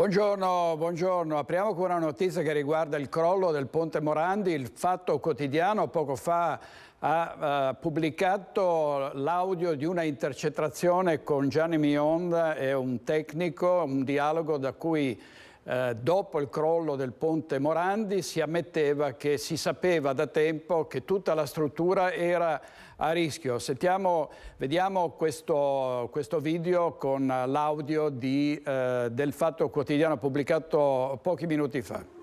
Buongiorno, buongiorno. Apriamo con una notizia che riguarda il crollo del Ponte Morandi. Il Fatto Quotidiano poco fa ha pubblicato l'audio di una intercettazione con Gianni Mionda e un tecnico, un dialogo da cui dopo il crollo del Ponte Morandi si ammetteva che si sapeva da tempo che tutta la struttura era a rischio. Vediamo questo video con l'audio del Fatto Quotidiano pubblicato pochi minuti fa.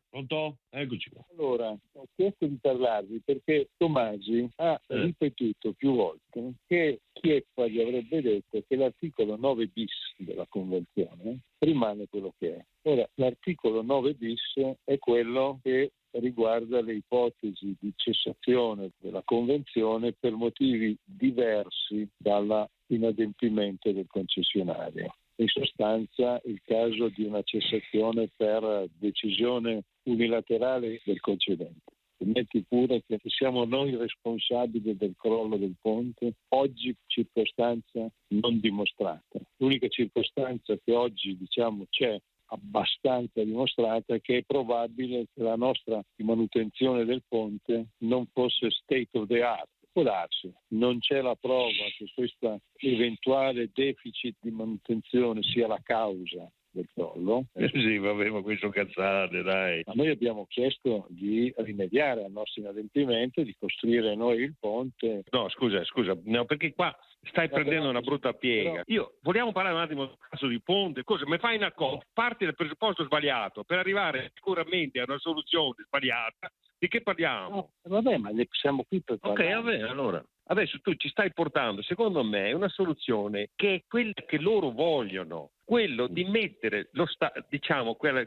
Pronto? Eccoci qua. Allora, ho chiesto di parlarvi perché Tomasi ha ripetuto più volte che Chieppa gli avrebbe detto che l'articolo 9 bis della Convenzione rimane quello che è. Ora, l'articolo 9 bis è quello che riguarda le ipotesi di cessazione della Convenzione per motivi diversi dall'inadempimento del concessionario. In sostanza il caso di una cessazione per decisione unilaterale del concedente. Metti pure che siamo noi responsabili del crollo del ponte, oggi circostanza non dimostrata. L'unica circostanza che oggi c'è abbastanza dimostrata è che è probabile che la nostra manutenzione del ponte non fosse state of the art. Può darsi, non c'è la prova che questo eventuale deficit di manutenzione sia la causa del crollo. Sì, vabbè, ma questo cazzate, dai. Ma noi abbiamo chiesto di rimediare al nostro inadempimento, di costruire noi il ponte. No, scusa, no, perché qua stai prendendo una brutta piega. Vogliamo parlare un attimo del caso di ponte, cosa? Mi fai una cosa, parti dal presupposto sbagliato per arrivare sicuramente a una soluzione sbagliata. Di che parliamo? No, vabbè, ma ne siamo qui per parlare. Ok, vabbè, allora. Adesso tu ci stai portando, secondo me, una soluzione che è quella che loro vogliono, quello di mettere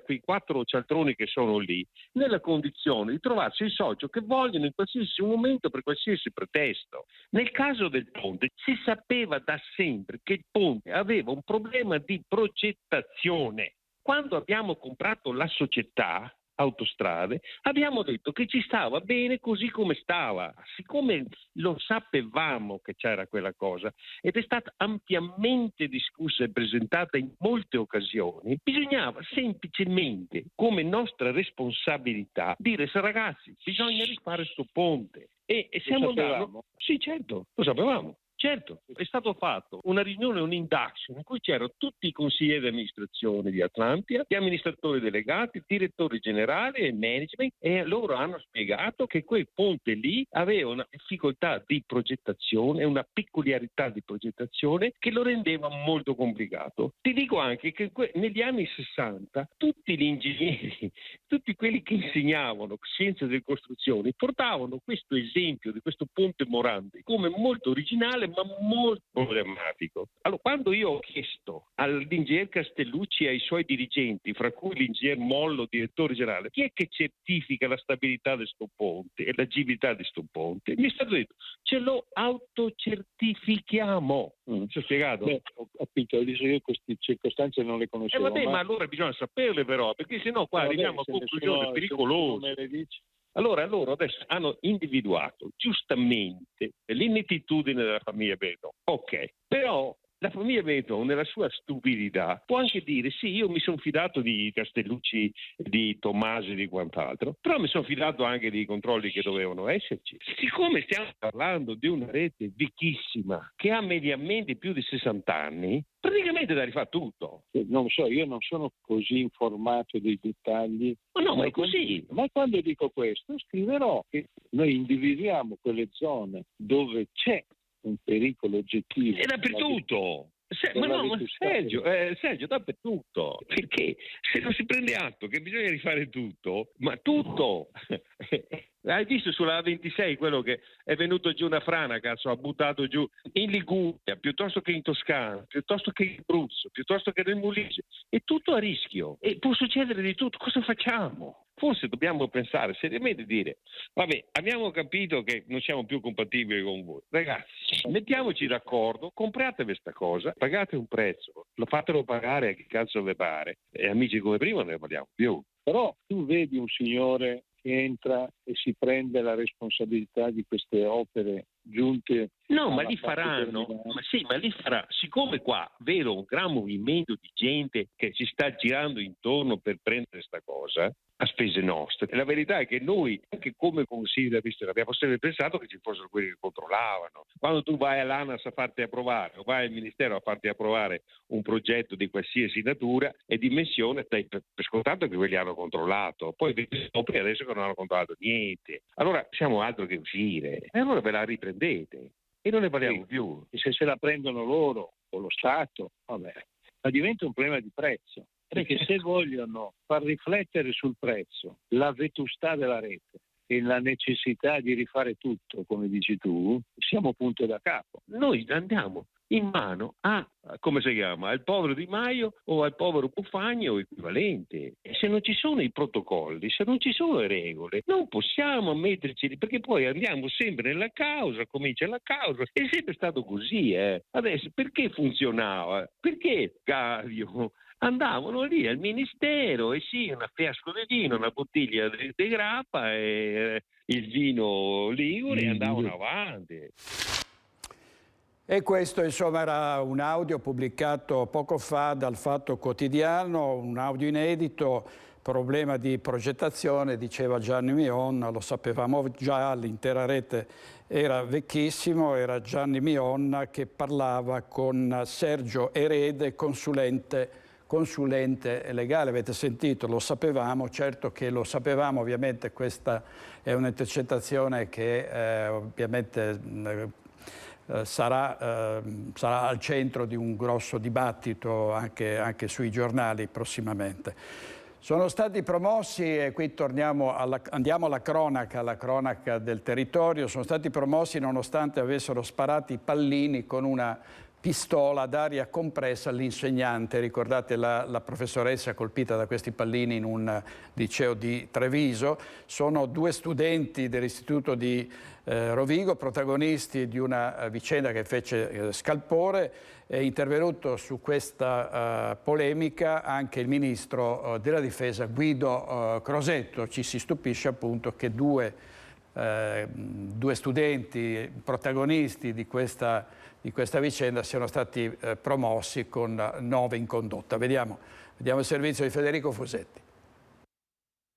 quei 4 cialtroni che sono lì nella condizione di trovarsi il socio che vogliono in qualsiasi momento per qualsiasi pretesto. Nel caso del ponte si sapeva da sempre che il ponte aveva un problema di progettazione. Quando abbiamo comprato la società Autostrade, abbiamo detto che ci stava bene così come stava, siccome lo sapevamo che c'era quella cosa ed è stata ampiamente discussa e presentata in molte occasioni, bisognava semplicemente, come nostra responsabilità, dire ragazzi, bisogna rifare sto ponte. E siamo andati. Sì, certo, lo sapevamo. Certo, è stato fatto una riunione, un'induction in cui c'erano tutti i consiglieri di amministrazione di Atlantia, gli amministratori delegati, direttori generali e management, e loro hanno spiegato che quel ponte lì aveva una difficoltà di progettazione, una peculiarità di progettazione che lo rendeva molto complicato. Ti dico anche che negli anni 60 tutti gli ingegneri, tutti quelli che insegnavano scienze delle costruzioni portavano questo esempio di questo ponte Morandi come molto originale ma molto problematico. Allora, quando io ho chiesto all'ingegner Castellucci e ai suoi dirigenti, fra cui l'ingegner Mollo, direttore generale, chi è che certifica la stabilità di sto ponte e l'agibilità di sto ponte, mi è stato detto, ce lo autocertifichiamo. Ci ho spiegato? Beh, ho capito, io queste circostanze non le conoscevo. Vabbè, ma allora bisogna saperle però, perché sennò qua arriviamo a conclusioni pericolose. Allora loro adesso hanno individuato giustamente l'inettitudine della famiglia Benetton. Ok, però la famiglia Benetton nella sua stupidità può anche dire sì, io mi sono fidato di Castellucci, di Tomasi e di quant'altro, però mi sono fidato anche dei controlli che dovevano esserci. Siccome stiamo parlando di una rete vecchissima che ha mediamente più di 60 anni, praticamente da rifare tutto. Non so, io non sono così informato dei dettagli. Ma no, ma è così. Ma quando dico questo, scriverò che noi individuiamo quelle zone dove c'è un pericolo oggettivo. È dappertutto. Sergio, dappertutto. Perché se non si prende atto che bisogna rifare tutto, ma tutto, Hai visto sulla A26 quello che è venuto giù una frana, cazzo, ha buttato giù in Liguria, piuttosto che in Toscana, piuttosto che in Abruzzo, piuttosto che nel Molise. È tutto a rischio e può succedere di tutto. Cosa facciamo? Forse dobbiamo pensare seriamente, dire, vabbè, abbiamo capito che non siamo più compatibili con voi. Ragazzi, mettiamoci d'accordo, comprate questa cosa, pagate un prezzo, lo fatelo pagare a chi cazzo vi pare. E amici come prima non ne parliamo più. Però tu vedi un signore che entra e si prende la responsabilità di queste opere giunte. No, ma li faranno, ma li farà. Siccome qua vedo un gran movimento di gente che ci sta girando intorno per prendere sta cosa a spese nostre. E la verità è che noi, anche come consiglio, abbiamo sempre pensato che ci fossero quelli che controllavano. Quando tu vai all'ANAS a farti approvare o vai al Ministero a farti approvare un progetto di qualsiasi natura e dimensione, stai per scontato che quelli hanno controllato. Poi scopri adesso che non hanno controllato niente. Allora siamo altro che uscire. E allora ve la riprendete. E non ne parliamo più. E se la prendono loro o lo Stato, vabbè, ma diventa un problema di prezzo. Perché se vogliono far riflettere sul prezzo la vetustà della rete e la necessità di rifare tutto, come dici tu, siamo punto da capo. Noi andiamo in mano a, come si chiama, al povero Di Maio o al povero Buffagni o equivalente. E se non ci sono i protocolli, se non ci sono le regole, non possiamo metterci lì, perché poi andiamo sempre nella causa, comincia la causa. È sempre stato così, Adesso, perché funzionava? Perché Gavio andavano lì al ministero e sì, una fiasco di vino, una bottiglia di grappa e il vino ligure e andavano avanti. E questo insomma era un audio pubblicato poco fa dal Fatto Quotidiano, un audio inedito, problema di progettazione, diceva Gianni Mion, lo sapevamo già, l'intera rete era vecchissimo, era Gianni Mion che parlava con Sergio Erede, consulente legale, avete sentito, lo sapevamo, certo che lo sapevamo, ovviamente questa è un'intercettazione che ovviamente sarà al centro di un grosso dibattito anche sui giornali prossimamente. Sono stati promossi, e qui andiamo alla cronaca del territorio, sono stati promossi nonostante avessero sparato i pallini con una pistola ad aria compressa all'insegnante. Ricordate la professoressa colpita da questi pallini in un liceo di Treviso. Sono due studenti dell'istituto di Rovigo, protagonisti di una vicenda che fece scalpore. È intervenuto su questa polemica anche il ministro della difesa Guido Crosetto. Ci si stupisce appunto che due studenti protagonisti di questa vicenda siano stati promossi con 9 in condotta. Vediamo il servizio di Federico Fusetti.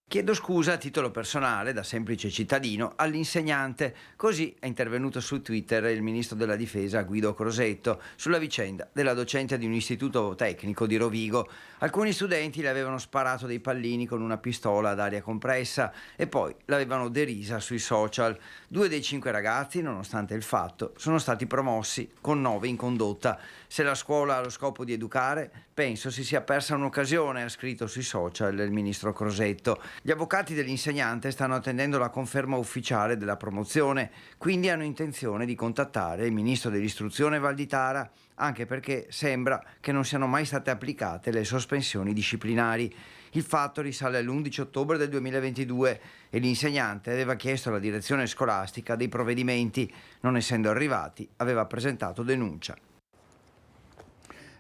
Chiedo scusa a titolo personale, da semplice cittadino, all'insegnante. Così è intervenuto su Twitter il ministro della difesa Guido Crosetto sulla vicenda della docente di un istituto tecnico di Rovigo. Alcuni studenti le avevano sparato dei pallini con una pistola ad aria compressa e poi l'avevano derisa sui social. 2 dei 5 ragazzi, nonostante il fatto, sono stati promossi con 9 in condotta. Se la scuola ha lo scopo di educare, penso si sia persa un'occasione, ha scritto sui social il ministro Crosetto. Gli avvocati dell'insegnante stanno attendendo la conferma ufficiale della promozione, quindi hanno intenzione di contattare il ministro dell'istruzione Valditara, anche perché sembra che non siano mai state applicate le sospensioni disciplinari. Il fatto risale all'11 ottobre del 2022 e l'insegnante aveva chiesto alla direzione scolastica dei provvedimenti. Non essendo arrivati, aveva presentato denuncia.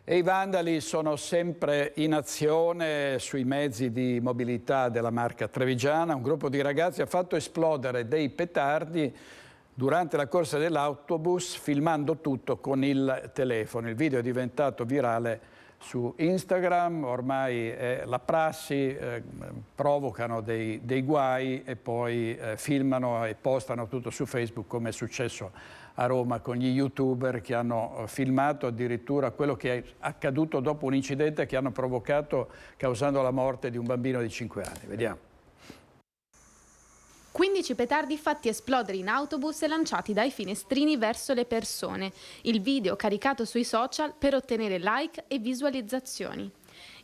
E i vandali sono sempre in azione sui mezzi di mobilità della Marca trevigiana. Un gruppo di ragazzi ha fatto esplodere dei petardi durante la corsa dell'autobus, filmando tutto con il telefono. Il video è diventato virale su Instagram, ormai è la prassi, provocano dei guai e poi filmano e postano tutto su Facebook, come è successo a Roma con gli youtuber che hanno filmato addirittura quello che è accaduto dopo un incidente che hanno provocato causando la morte di un bambino di 5 anni. Vediamo. 15 petardi fatti esplodere in autobus e lanciati dai finestrini verso le persone. Il video caricato sui social per ottenere like e visualizzazioni.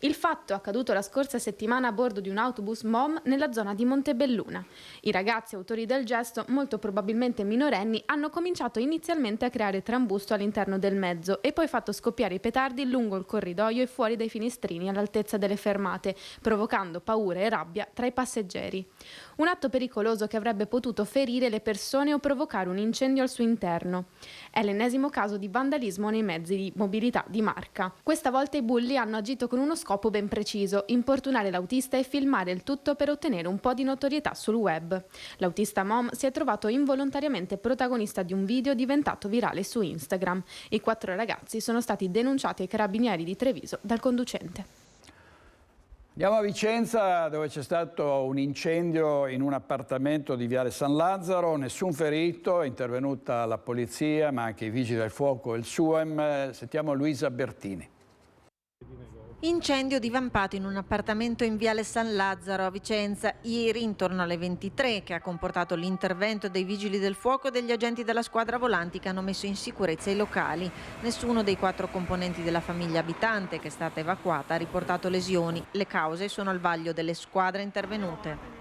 Il fatto è accaduto la scorsa settimana a bordo di un autobus MOM nella zona di Montebelluna. I ragazzi autori del gesto, molto probabilmente minorenni, hanno cominciato inizialmente a creare trambusto all'interno del mezzo e poi fatto scoppiare i petardi lungo il corridoio e fuori dai finestrini all'altezza delle fermate, provocando paura e rabbia tra i passeggeri. Un atto pericoloso che avrebbe potuto ferire le persone o provocare un incendio al suo interno. È l'ennesimo caso di vandalismo nei mezzi di mobilità di marca. Questa volta i bulli hanno agito con uno scopo ben preciso: importunare l'autista e filmare il tutto per ottenere un po' di notorietà sul web. L'autista MOM si è trovato involontariamente protagonista di un video diventato virale su Instagram. I 4 ragazzi sono stati denunciati ai carabinieri di Treviso dal conducente. Andiamo a Vicenza, dove c'è stato un incendio in un appartamento di Viale San Lazzaro, nessun ferito, è intervenuta la polizia, ma anche i vigili del fuoco e il SUEM. Sentiamo Luisa Bertini. Incendio divampato in un appartamento in Viale San Lazzaro a Vicenza ieri intorno alle 23, che ha comportato l'intervento dei vigili del fuoco e degli agenti della squadra volanti che hanno messo in sicurezza i locali. Nessuno dei 4 componenti della famiglia abitante, che è stata evacuata, ha riportato lesioni. Le cause sono al vaglio delle squadre intervenute.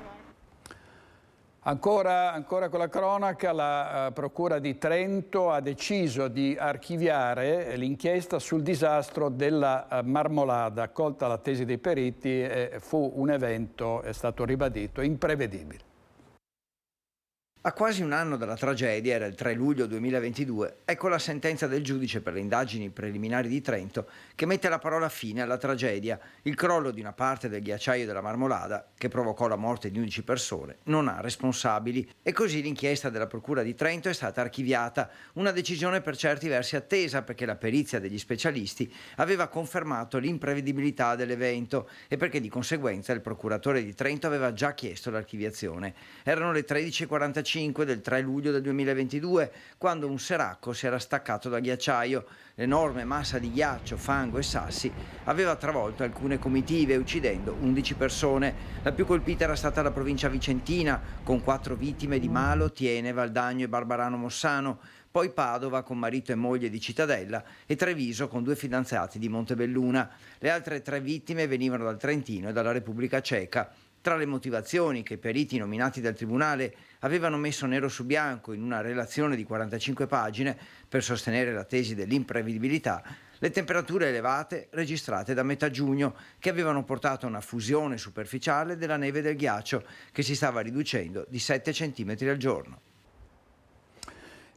Ancora con la cronaca, la Procura di Trento ha deciso di archiviare l'inchiesta sul disastro della Marmolada. Accolta la tesi dei periti, fu un evento, è stato ribadito, imprevedibile. A quasi un anno dalla tragedia, era il 3 luglio 2022, ecco la sentenza del giudice per le indagini preliminari di Trento che mette la parola fine alla tragedia. Il crollo di una parte del ghiacciaio della Marmolada, che provocò la morte di 11 persone, non ha responsabili. E così l'inchiesta della Procura di Trento è stata archiviata, una decisione per certi versi attesa, perché la perizia degli specialisti aveva confermato l'imprevedibilità dell'evento e perché di conseguenza il procuratore di Trento aveva già chiesto l'archiviazione. Erano le 13:45 del 3 luglio del 2022, quando un seracco si era staccato dal ghiacciaio. L'enorme massa di ghiaccio, fango e sassi aveva travolto alcune comitive, uccidendo 11 persone. La più colpita era stata la provincia vicentina, con 4 vittime di Malo, Tiene, Valdagno e Barbarano Mossano, poi Padova con marito e moglie di Cittadella e Treviso con 2 fidanzati di Montebelluna. Le altre 3 vittime venivano dal Trentino e dalla Repubblica Ceca. Tra le motivazioni che i periti nominati dal Tribunale avevano messo nero su bianco in una relazione di 45 pagine per sostenere la tesi dell'imprevedibilità, le temperature elevate registrate da metà giugno, che avevano portato a una fusione superficiale della neve del ghiaccio, che si stava riducendo di 7 centimetri al giorno.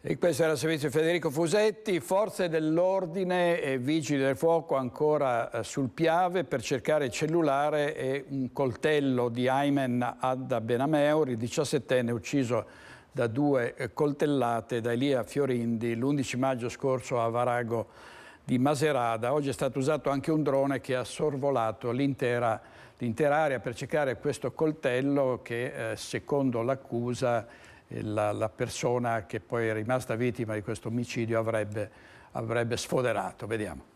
E questo era il servizio Federico Fusetti. Forze dell'ordine e vigili del fuoco ancora sul Piave per cercare il cellulare e un coltello di Aymen Adda Benameur, il 17enne ucciso da 2 coltellate da Elia Fiorindi l'11 maggio scorso a Varago di Maserada. Oggi è stato usato anche un drone che ha sorvolato l'intera area per cercare questo coltello che secondo l'accusa la persona che poi è rimasta vittima di questo omicidio avrebbe sfoderato. Vediamo.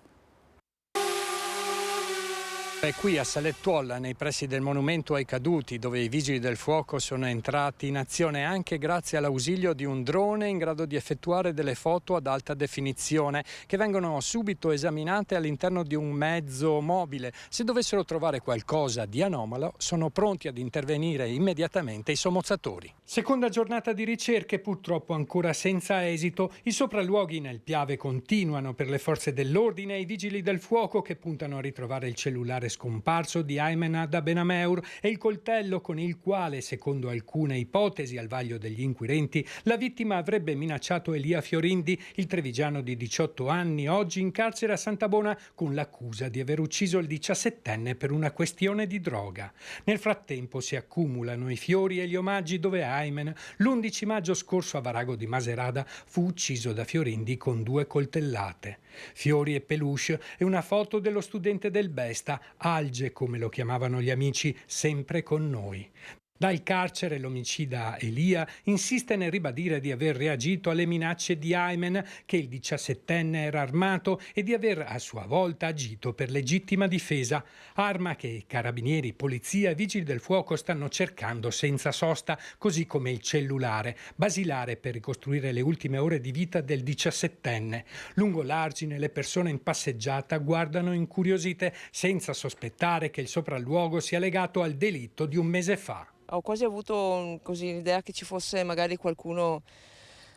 È qui a Salettuola, nei pressi del monumento ai caduti, dove i vigili del fuoco sono entrati in azione anche grazie all'ausilio di un drone in grado di effettuare delle foto ad alta definizione che vengono subito esaminate all'interno di un mezzo mobile. Se dovessero trovare qualcosa di anomalo, sono pronti ad intervenire immediatamente i sommozzatori. Seconda giornata di ricerche, purtroppo ancora senza esito. I sopralluoghi nel Piave continuano per le forze dell'ordine e i vigili del fuoco che puntano a ritrovare il cellulare scomparso di Aymen Adda Benameur e il coltello con il quale, secondo alcune ipotesi al vaglio degli inquirenti, la vittima avrebbe minacciato Elia Fiorindi, il trevigiano di 18 anni, oggi in carcere a Santabona con l'accusa di aver ucciso il 17enne per una questione di droga. Nel frattempo si accumulano i fiori e gli omaggi dove Aymen, l'11 maggio scorso a Varago di Maserada, fu ucciso da Fiorindi con 2 coltellate. Fiori e peluche e una foto dello studente del Besta, Alge come lo chiamavano gli amici, sempre con noi. Dal carcere l'omicida Elia insiste nel ribadire di aver reagito alle minacce di Aymen, che il 17enne era armato e di aver a sua volta agito per legittima difesa, arma che carabinieri, polizia e vigili del fuoco stanno cercando senza sosta, così come il cellulare, basilare per ricostruire le ultime ore di vita del 17enne. Lungo l'argine le persone in passeggiata guardano incuriosite senza sospettare che il sopralluogo sia legato al delitto di un mese fa. Ho quasi avuto l'idea che ci fosse magari qualcuno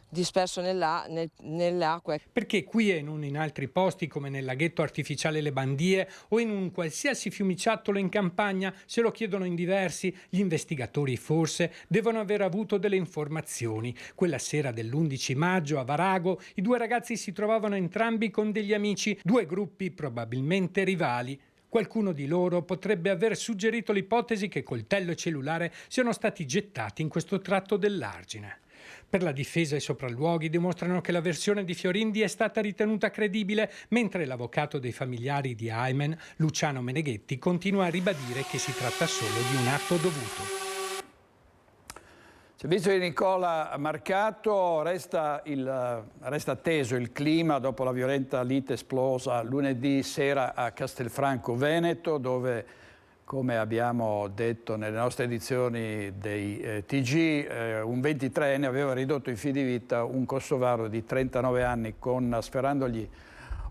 disperso nelle acque. Perché qui e non in altri posti come nel laghetto artificiale Le Bandie o in un qualsiasi fiumiciattolo in campagna, se lo chiedono in diversi, gli investigatori forse devono aver avuto delle informazioni. Quella sera dell'11 maggio a Varago i due ragazzi si trovavano entrambi con degli amici, due gruppi probabilmente rivali. Qualcuno di loro potrebbe aver suggerito l'ipotesi che coltello e cellulare siano stati gettati in questo tratto dell'argine. Per la difesa i sopralluoghi dimostrano che la versione di Fiorindi è stata ritenuta credibile, mentre l'avvocato dei familiari di Aymen, Luciano Meneghetti, continua a ribadire che si tratta solo di un atto dovuto. Il servizio di Nicola Marcato resta atteso il clima dopo la violenta lite esplosa lunedì sera a Castelfranco Veneto, dove, come abbiamo detto nelle nostre edizioni dei TG, un 23enne aveva ridotto in fin di vita un kosovaro di 39 anni sferrandogli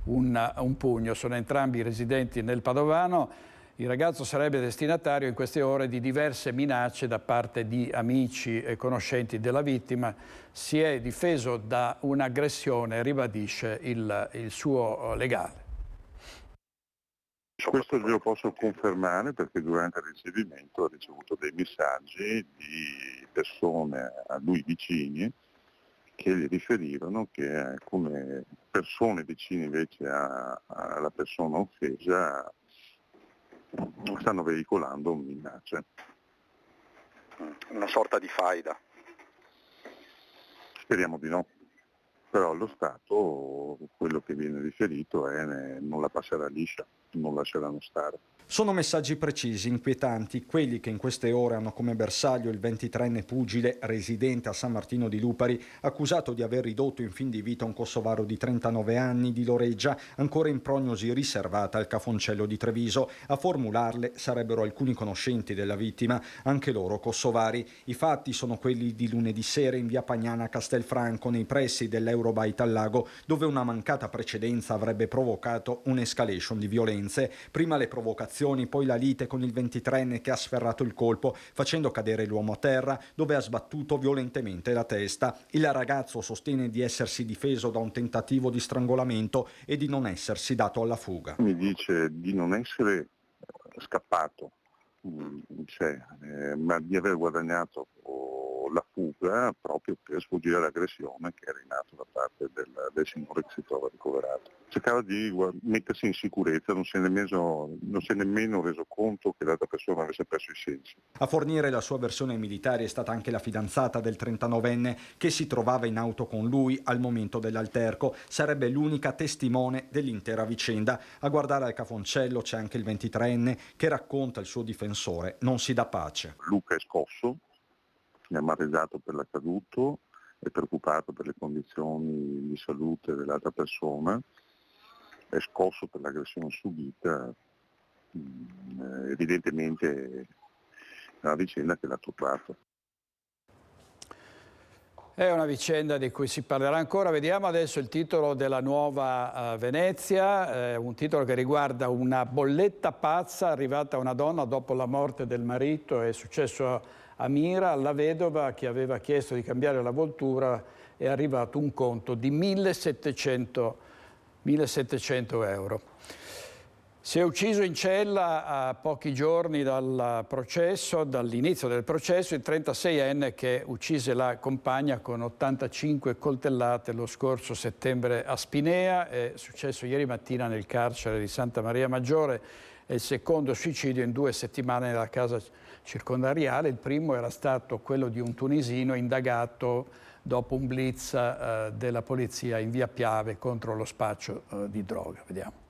un pugno. Sono entrambi residenti nel Padovano. Il ragazzo sarebbe destinatario in queste ore di diverse minacce da parte di amici e conoscenti della vittima. Si è difeso da un'aggressione, ribadisce il suo legale. Questo glielo posso confermare perché durante il ricevimento ha ricevuto dei messaggi di persone a lui vicini che gli riferirono che alcune persone vicine invece alla persona offesa stanno veicolando minacce. Una sorta di faida. Speriamo di no, però allo Stato quello che viene riferito è non la passerà liscia, non lasceranno stare. Sono messaggi precisi, inquietanti, quelli che in queste ore hanno come bersaglio il 23enne pugile residente a San Martino di Lupari, accusato di aver ridotto in fin di vita un kosovaro di 39 anni di Loreggia, ancora in prognosi riservata al Cafoncello di Treviso. A formularle sarebbero alcuni conoscenti della vittima, anche loro kosovari. I fatti sono quelli di lunedì sera in via Pagnana a Castelfranco, nei pressi dell'Eurobike al Lago, dove una mancata precedenza avrebbe provocato un'escalation di violenze. Prima le provocazioni, poi la lite con il 23enne che ha sferrato il colpo, facendo cadere l'uomo a terra, dove ha sbattuto violentemente la testa. Il ragazzo sostiene di essersi difeso da un tentativo di strangolamento e di non essersi dato alla fuga. Mi dice di non essere scappato, ma di aver guadagnato la fuga proprio per sfuggire all'aggressione che era in atto da parte del signore che si trova ricoverato. Cercava di mettersi in sicurezza, non si è nemmeno reso conto che l'altra persona avesse perso i sensi. A fornire la sua versione militare è stata anche la fidanzata del 39enne che si trovava in auto con lui al momento dell'alterco. Sarebbe l'unica testimone dell'intera vicenda. A guardare al Cafoncello c'è anche il 23enne che racconta il suo difensore. Non si dà pace. Luca è scosso, è amareggiato per l'accaduto, è preoccupato per le condizioni di salute dell'altra persona, è scosso per l'aggressione subita, evidentemente è una vicenda che l'ha turbato. È una vicenda di cui si parlerà ancora. Vediamo adesso il titolo della Nuova Venezia, un titolo che riguarda una bolletta pazza arrivata a una donna dopo la morte del marito. È successo a Mira, alla vedova che aveva chiesto di cambiare la voltura. È arrivato un conto di 1.700 euro. Si è ucciso in cella a pochi giorni dall'inizio del processo, il 36enne che uccise la compagna con 85 coltellate lo scorso settembre a Spinea. È successo ieri mattina nel carcere di Santa Maria Maggiore. È il secondo suicidio in 2 settimane nella casa circondariale. Il primo era stato quello di un tunisino indagato dopo un blitz della polizia in via Piave contro lo spaccio di droga. Vediamo.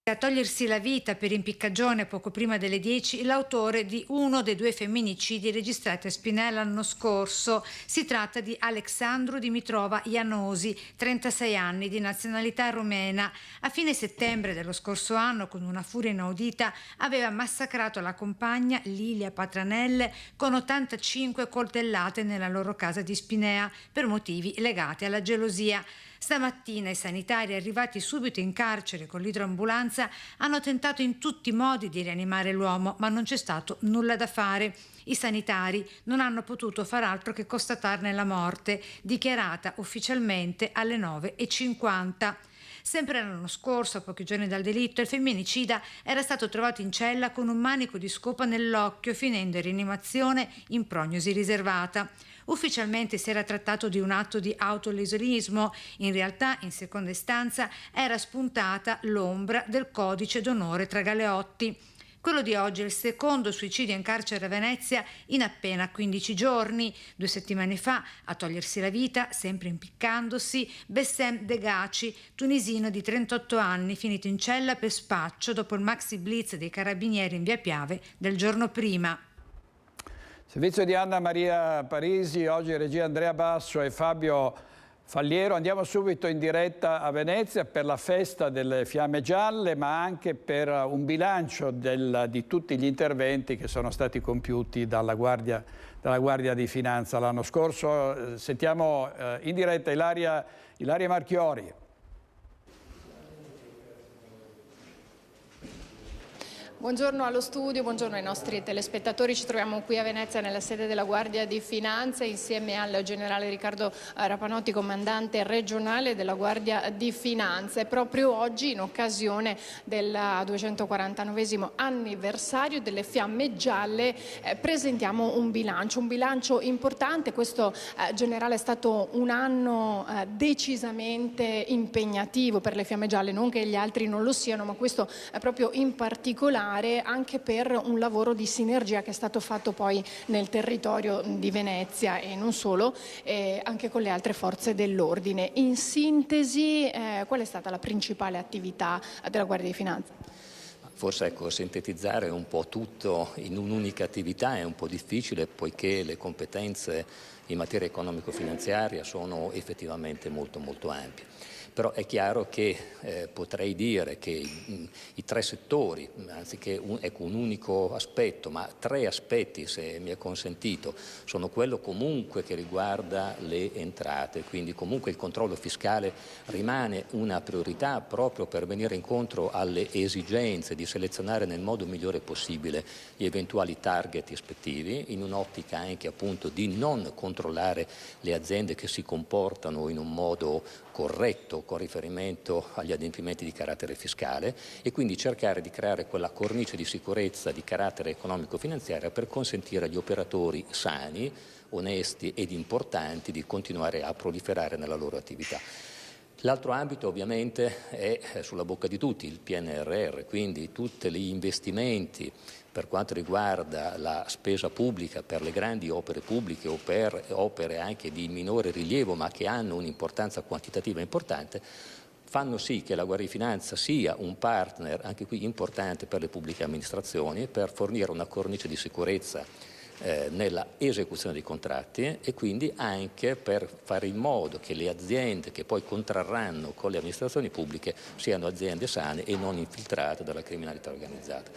A togliersi la vita per impiccagione poco prima delle 10 l'autore di uno dei 2 femminicidi registrati a Spinea l'anno scorso. Si tratta di Alexandru Dimitrova Ianosi, 36 anni, di nazionalità rumena. A fine settembre dello scorso anno, con una furia inaudita, aveva massacrato la compagna Lilia Patranelle con 85 coltellate nella loro casa di Spinea per motivi legati alla gelosia. Stamattina i sanitari, arrivati subito in carcere con l'idroambulanza, hanno tentato in tutti i modi di rianimare l'uomo, ma non c'è stato nulla da fare. I sanitari non hanno potuto far altro che constatarne la morte, dichiarata ufficialmente alle 9:50. Sempre l'anno scorso, a pochi giorni dal delitto, il femminicida era stato trovato in cella con un manico di scopa nell'occhio, finendo in rianimazione in prognosi riservata. Ufficialmente si era trattato di un atto di autolesionismo, in realtà in seconda istanza era spuntata l'ombra del codice d'onore tra Galeotti. Quello di oggi è il secondo suicidio in carcere a Venezia in appena 15 giorni. 2 settimane fa, a togliersi la vita, sempre impiccandosi, Bessem Degaci, tunisino di 38 anni, finito in cella per spaccio dopo il maxi blitz dei carabinieri in via Piave del giorno prima. Servizio di Anna Maria Parisi, oggi regia Andrea Basso e Fabio Falliero. Andiamo subito in diretta a Venezia per la festa delle Fiamme Gialle, ma anche per un bilancio di tutti gli interventi che sono stati compiuti dalla Guardia di Finanza l'anno scorso. Sentiamo in diretta Ilaria Marchiori. Buongiorno allo studio, buongiorno ai nostri telespettatori. Ci troviamo qui a Venezia nella sede della Guardia di Finanza insieme al generale Riccardo Rapanotti, comandante regionale della Guardia di Finanza. E proprio oggi, in occasione del 249esimo anniversario delle Fiamme Gialle, presentiamo un bilancio importante. Questo generale è stato un anno decisamente impegnativo per le Fiamme Gialle, non che gli altri non lo siano, ma questo proprio in particolare, anche per un lavoro di sinergia che è stato fatto poi nel territorio di Venezia e non solo, anche con le altre forze dell'ordine. In sintesi, qual è stata la principale attività della Guardia di Finanza? Forse sintetizzare un po' tutto in un'unica attività è un po' difficile, poiché le competenze in materia economico-finanziaria sono effettivamente molto ampie. Però è chiaro che potrei dire che i 3 settori, anziché un unico aspetto, ma 3 aspetti, se mi è consentito, sono quello comunque che riguarda le entrate, quindi comunque il controllo fiscale rimane una priorità proprio per venire incontro alle esigenze di selezionare nel modo migliore possibile gli eventuali target ispettivi, in un'ottica anche appunto di non controllare le aziende che si comportano in un modo corretto con riferimento agli adempimenti di carattere fiscale, e quindi cercare di creare quella cornice di sicurezza di carattere economico-finanziaria per consentire agli operatori sani, onesti ed importanti di continuare a proliferare nella loro attività. L'altro ambito ovviamente è sulla bocca di tutti, il PNRR, quindi tutti gli investimenti per quanto riguarda la spesa pubblica per le grandi opere pubbliche o per opere anche di minore rilievo ma che hanno un'importanza quantitativa importante, fanno sì che la Guardia di Finanza sia un partner anche qui importante per le pubbliche amministrazioni, per fornire una cornice di sicurezza nella esecuzione dei contratti e quindi anche per fare in modo che le aziende che poi contrarranno con le amministrazioni pubbliche siano aziende sane e non infiltrate dalla criminalità organizzata.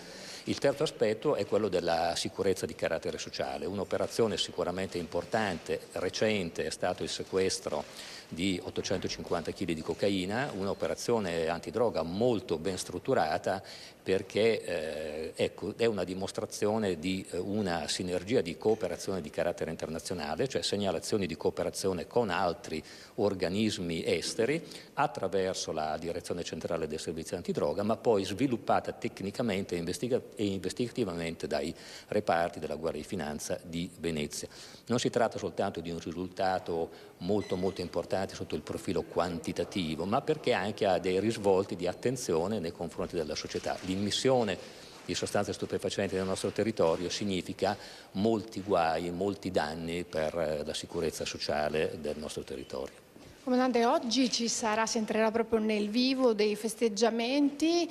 Il terzo aspetto è quello della sicurezza di carattere sociale. Un'operazione sicuramente importante, recente, è stato il sequestro di 850 kg di cocaina, un'operazione antidroga molto ben strutturata perché è una dimostrazione di una sinergia di cooperazione di carattere internazionale, cioè segnalazioni di cooperazione con altri organismi esteri attraverso la Direzione Centrale dei Servizi Antidroga, ma poi sviluppata tecnicamente e investigativamente dai reparti della Guardia di Finanza di Venezia. Non si tratta soltanto di un risultato molto importante sotto il profilo quantitativo, ma perché anche ha dei risvolti di attenzione nei confronti della società. L'immissione di sostanze stupefacenti nel nostro territorio significa molti guai, molti danni per la sicurezza sociale del nostro territorio. Comandante, oggi si entrerà proprio nel vivo dei festeggiamenti.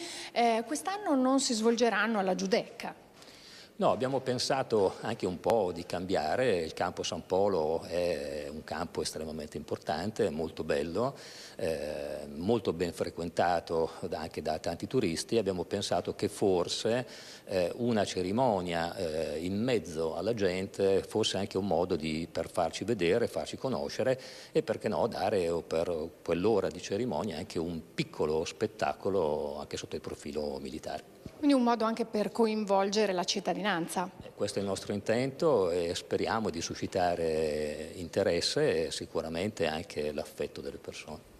Quest'anno non si svolgeranno alla Giudecca. No, abbiamo pensato anche un po' di cambiare. Il campo San Polo è un campo estremamente importante, molto bello, molto ben frequentato anche da tanti turisti. Abbiamo pensato che forse una cerimonia in mezzo alla gente fosse anche un modo per farci vedere, farci conoscere e perché no dare per quell'ora di cerimonia anche un piccolo spettacolo anche sotto il profilo militare. Quindi un modo anche per coinvolgere la cittadinanza. Questo è il nostro intento e speriamo di suscitare interesse e sicuramente anche l'affetto delle persone.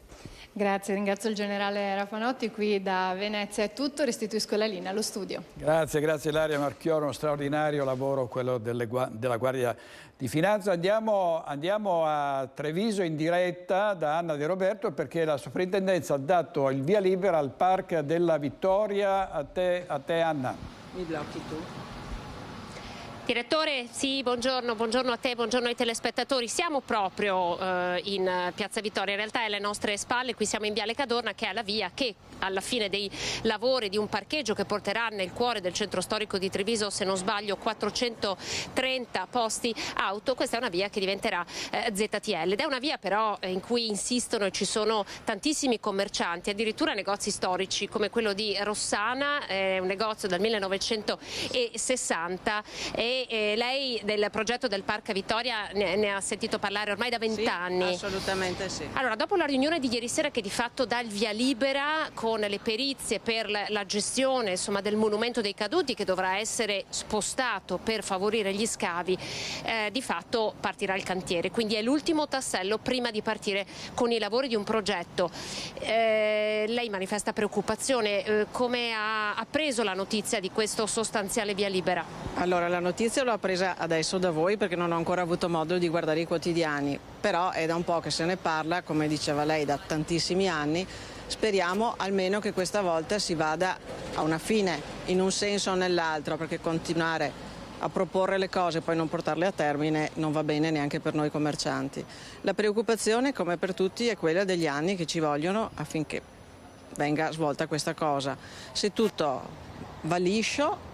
Grazie, ringrazio il generale Rafanotti. Qui da Venezia è tutto, restituisco la linea allo studio. Grazie Ilaria Marchioro, uno straordinario lavoro quello della Guardia di Finanza. Andiamo a Treviso in diretta da Anna De Roberto perché la soprintendenza ha dato il via libera al Parco della Vittoria. A te Anna. Mi blocchi tu? Direttore, sì, buongiorno a te, buongiorno ai telespettatori. Siamo proprio in Piazza Vittoria, in realtà è alle nostre spalle, qui siamo in Viale Cadorna che è la via che alla fine dei lavori di un parcheggio che porterà nel cuore del centro storico di Treviso, se non sbaglio, 430 posti auto, questa è una via che diventerà ZTL ed è una via però in cui insistono e ci sono tantissimi commercianti, addirittura negozi storici come quello di Rossana, un negozio dal 1960 e lei del progetto del Parco Vittoria ne ha sentito parlare ormai da 20 anni. Assolutamente sì. Allora, dopo la riunione di ieri sera che di fatto dà il via libera con le perizie per la gestione del monumento dei caduti che dovrà essere spostato per favorire gli scavi, di fatto partirà il cantiere, quindi è l'ultimo tassello prima di partire con i lavori di un progetto. Lei manifesta preoccupazione, come ha preso la notizia di questo sostanziale via libera? Allora, la notizia l'ho presa adesso da voi perché non ho ancora avuto modo di guardare i quotidiani, però è da un po' che se ne parla, come diceva lei, da tantissimi anni. Speriamo almeno che questa volta si vada a una fine, in un senso o nell'altro, perché continuare a proporre le cose e poi non portarle a termine non va bene neanche per noi commercianti. La preoccupazione, come per tutti, è quella degli anni che ci vogliono affinché venga svolta questa cosa. Se tutto va liscio,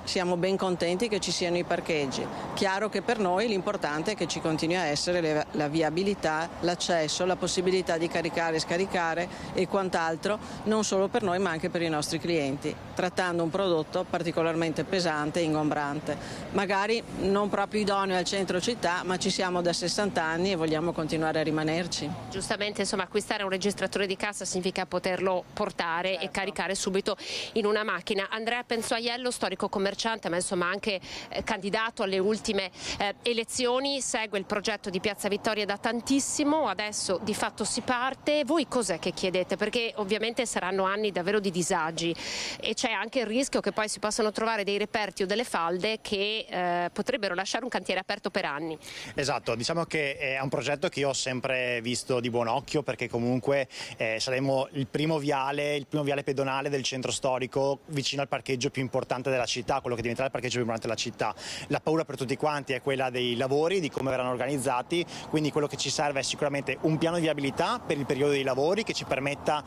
siamo ben contenti che ci siano i parcheggi. Chiaro che per noi l'importante è che ci continui a essere la viabilità, l'accesso, la possibilità di caricare e scaricare e quant'altro, non solo per noi ma anche per i nostri clienti, trattando un prodotto particolarmente pesante e ingombrante. Magari non proprio idoneo al centro città, ma ci siamo da 60 anni e vogliamo continuare a rimanerci. Giustamente, acquistare un registratore di cassa significa poterlo portare e caricare subito in una macchina. Andrea Penzuaiello, storico commerciante, ma anche candidato alle ultime elezioni, segue il progetto di Piazza Vittoria da tantissimo, adesso di fatto si parte. Voi cos'è che chiedete? Perché ovviamente saranno anni davvero di disagi e c'è anche il rischio che poi si possano trovare dei reperti o delle falde che potrebbero lasciare un cantiere aperto per anni. Esatto, diciamo che è un progetto che io ho sempre visto di buon occhio perché comunque saremo il primo viale pedonale del centro storico vicino al parcheggio più importante della città, quello che diventerà il parcheggio più importante della città. La paura per tutti quanti è quella dei lavori, di come verranno organizzati, quindi quello che ci serve è sicuramente un piano di viabilità per il periodo dei lavori che ci permetta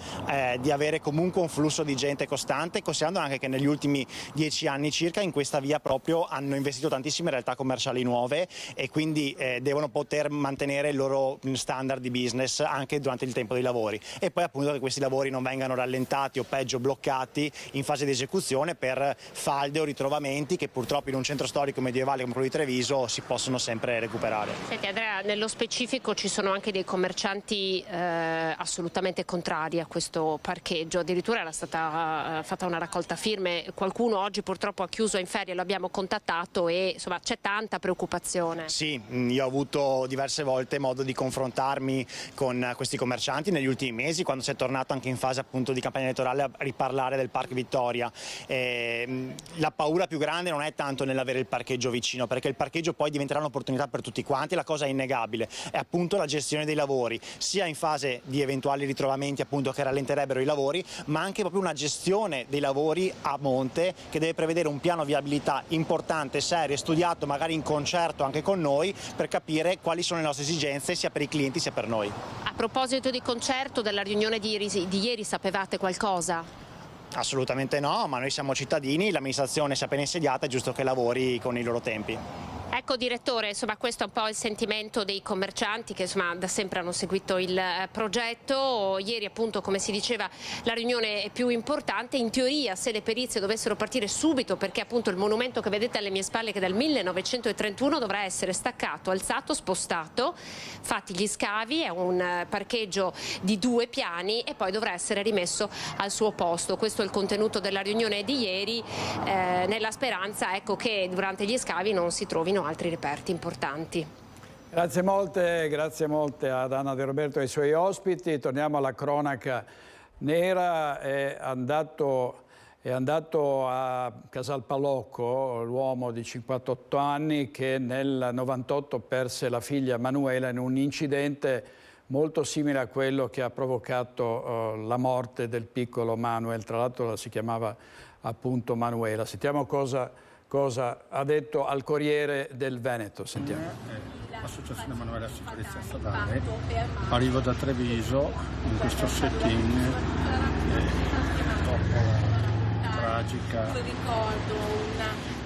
di avere comunque un flusso di gente costante, considerando anche che negli ultimi 10 anni circa in questa via proprio hanno investito tantissime realtà commerciali nuove e quindi devono poter mantenere il loro standard di business anche durante il tempo dei lavori e poi appunto che questi lavori non vengano rallentati o peggio bloccati in fase di esecuzione per falde o ritrovamenti che purtroppo in un centro storico medievale come quello di Treviso si possono sempre recuperare. Senti Andrea, nello specifico ci sono anche dei commercianti assolutamente contrari a questo parcheggio, addirittura era stata fatta una raccolta firme, qualcuno oggi purtroppo ha chiuso in ferie, lo abbiamo contattato e insomma c'è tanta preoccupazione. Sì, io ho avuto diverse volte modo di confrontarmi con questi commercianti negli ultimi mesi quando si è tornato anche in fase appunto di campagna elettorale a riparlare del Parco Vittoria. La paura paura più grande non è tanto nell'avere il parcheggio vicino, perché il parcheggio poi diventerà un'opportunità per tutti quanti, la cosa è innegabile, è appunto la gestione dei lavori, sia in fase di eventuali ritrovamenti appunto che rallenterebbero i lavori, ma anche proprio una gestione dei lavori a monte che deve prevedere un piano viabilità importante, serio, studiato magari in concerto anche con noi per capire quali sono le nostre esigenze sia per i clienti sia per noi. A proposito di concerto, della riunione di ieri sapevate qualcosa? Assolutamente no, ma noi siamo cittadini, l'amministrazione si è appena insediata, è giusto che lavori con i loro tempi. Ecco direttore, insomma questo è un po' il sentimento dei commercianti che insomma da sempre hanno seguito il progetto. Ieri appunto, come si diceva, la riunione è più importante. In teoria, se le perizie dovessero partire subito, perché appunto il monumento che vedete alle mie spalle, che dal 1931 dovrà essere staccato, alzato, spostato, fatti gli scavi, è un parcheggio di 2 piani e poi dovrà essere rimesso al suo posto. Questo è il contenuto della riunione di ieri, nella speranza, ecco, che durante gli scavi non si trovino altri reperti importanti. Grazie molte ad Anna De Roberto e ai suoi ospiti. Torniamo alla cronaca nera. È andato a Casalpalocco l'uomo di 58 anni che nel 98 perse la figlia Manuela in un incidente molto simile a quello che ha provocato la morte del piccolo Manuel. Tra l'altro si chiamava appunto Manuela. Sentiamo cosa ha detto al Corriere del Veneto. Sentiamo. Associazione Manuela Sicurezza Stradale, arrivo da Treviso in questo set-in dopo la tragica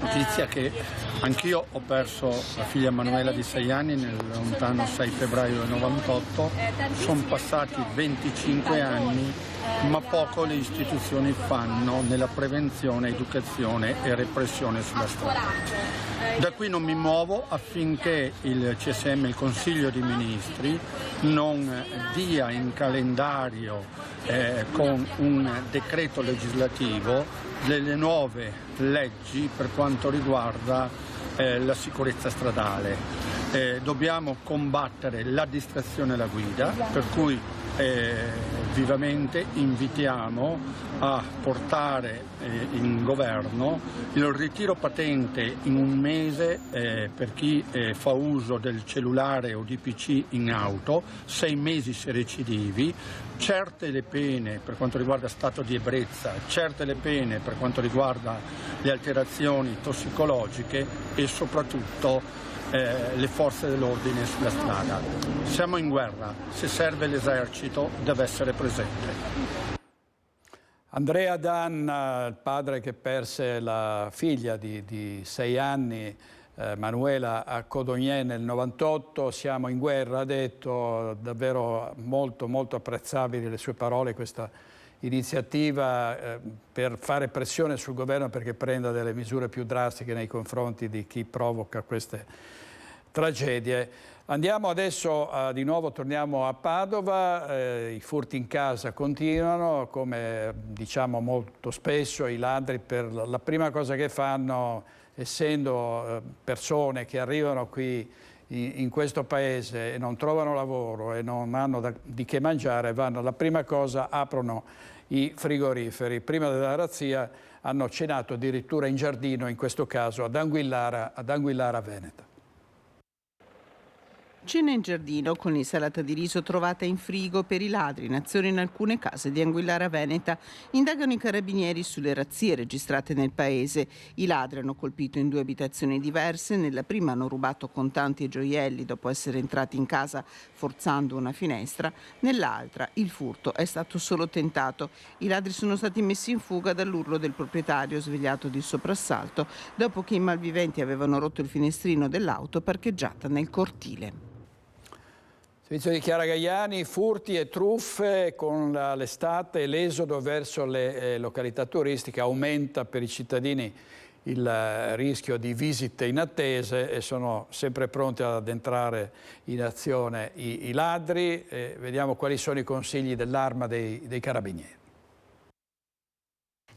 notizia che anch'io ho perso la figlia Manuela di 6 anni nel lontano 6 febbraio del 98. Sono passati 25 anni, ma poco le istituzioni fanno nella prevenzione, educazione e repressione sulla strada. Da qui non mi muovo affinché il CSM, il Consiglio dei Ministri, non dia in calendario con un decreto legislativo delle nuove leggi per quanto riguarda la sicurezza stradale. Dobbiamo combattere la distrazione alla guida, per cui vivamente invitiamo a portare in governo il ritiro patente in un mese per chi fa uso del cellulare o di PC in auto, 6 mesi se recidivi, certe le pene per quanto riguarda stato di ebbrezza, certe le pene per quanto riguarda le alterazioni tossicologiche e soprattutto le forze dell'ordine sulla strada. Siamo in guerra, se serve l'esercito deve essere presente. Andrea Dan, il padre che perse la figlia di 6 anni, Manuela, a Codogné nel 98, siamo in guerra, ha detto, davvero molto apprezzabili le sue parole, questa iniziativa per fare pressione sul governo perché prenda delle misure più drastiche nei confronti di chi provoca queste tragedie. Andiamo adesso, di nuovo torniamo a Padova, i furti in casa continuano, come diciamo molto spesso i ladri la prima cosa che fanno, essendo persone che arrivano qui in questo paese e non trovano lavoro e non hanno di che mangiare, la prima cosa aprono i frigoriferi. Prima della razzia hanno cenato addirittura in giardino, in questo caso ad Anguillara Veneta. Cena in giardino con l'insalata di riso trovata in frigo per i ladri in azione in alcune case di Anguillara Veneta. Indagano i carabinieri sulle razzie registrate nel paese. I ladri hanno colpito in 2 abitazioni diverse. Nella prima hanno rubato contanti e gioielli dopo essere entrati in casa forzando una finestra. Nell'altra il furto è stato solo tentato. I ladri sono stati messi in fuga dall'urlo del proprietario svegliato di soprassalto dopo che i malviventi avevano rotto il finestrino dell'auto parcheggiata nel cortile. Servizio di Chiara Gaiani, furti e truffe con l'estate e l'esodo verso le località turistiche, aumenta per i cittadini il rischio di visite inattese e sono sempre pronti ad entrare in azione i ladri. Vediamo quali sono i consigli dell'Arma dei Carabinieri.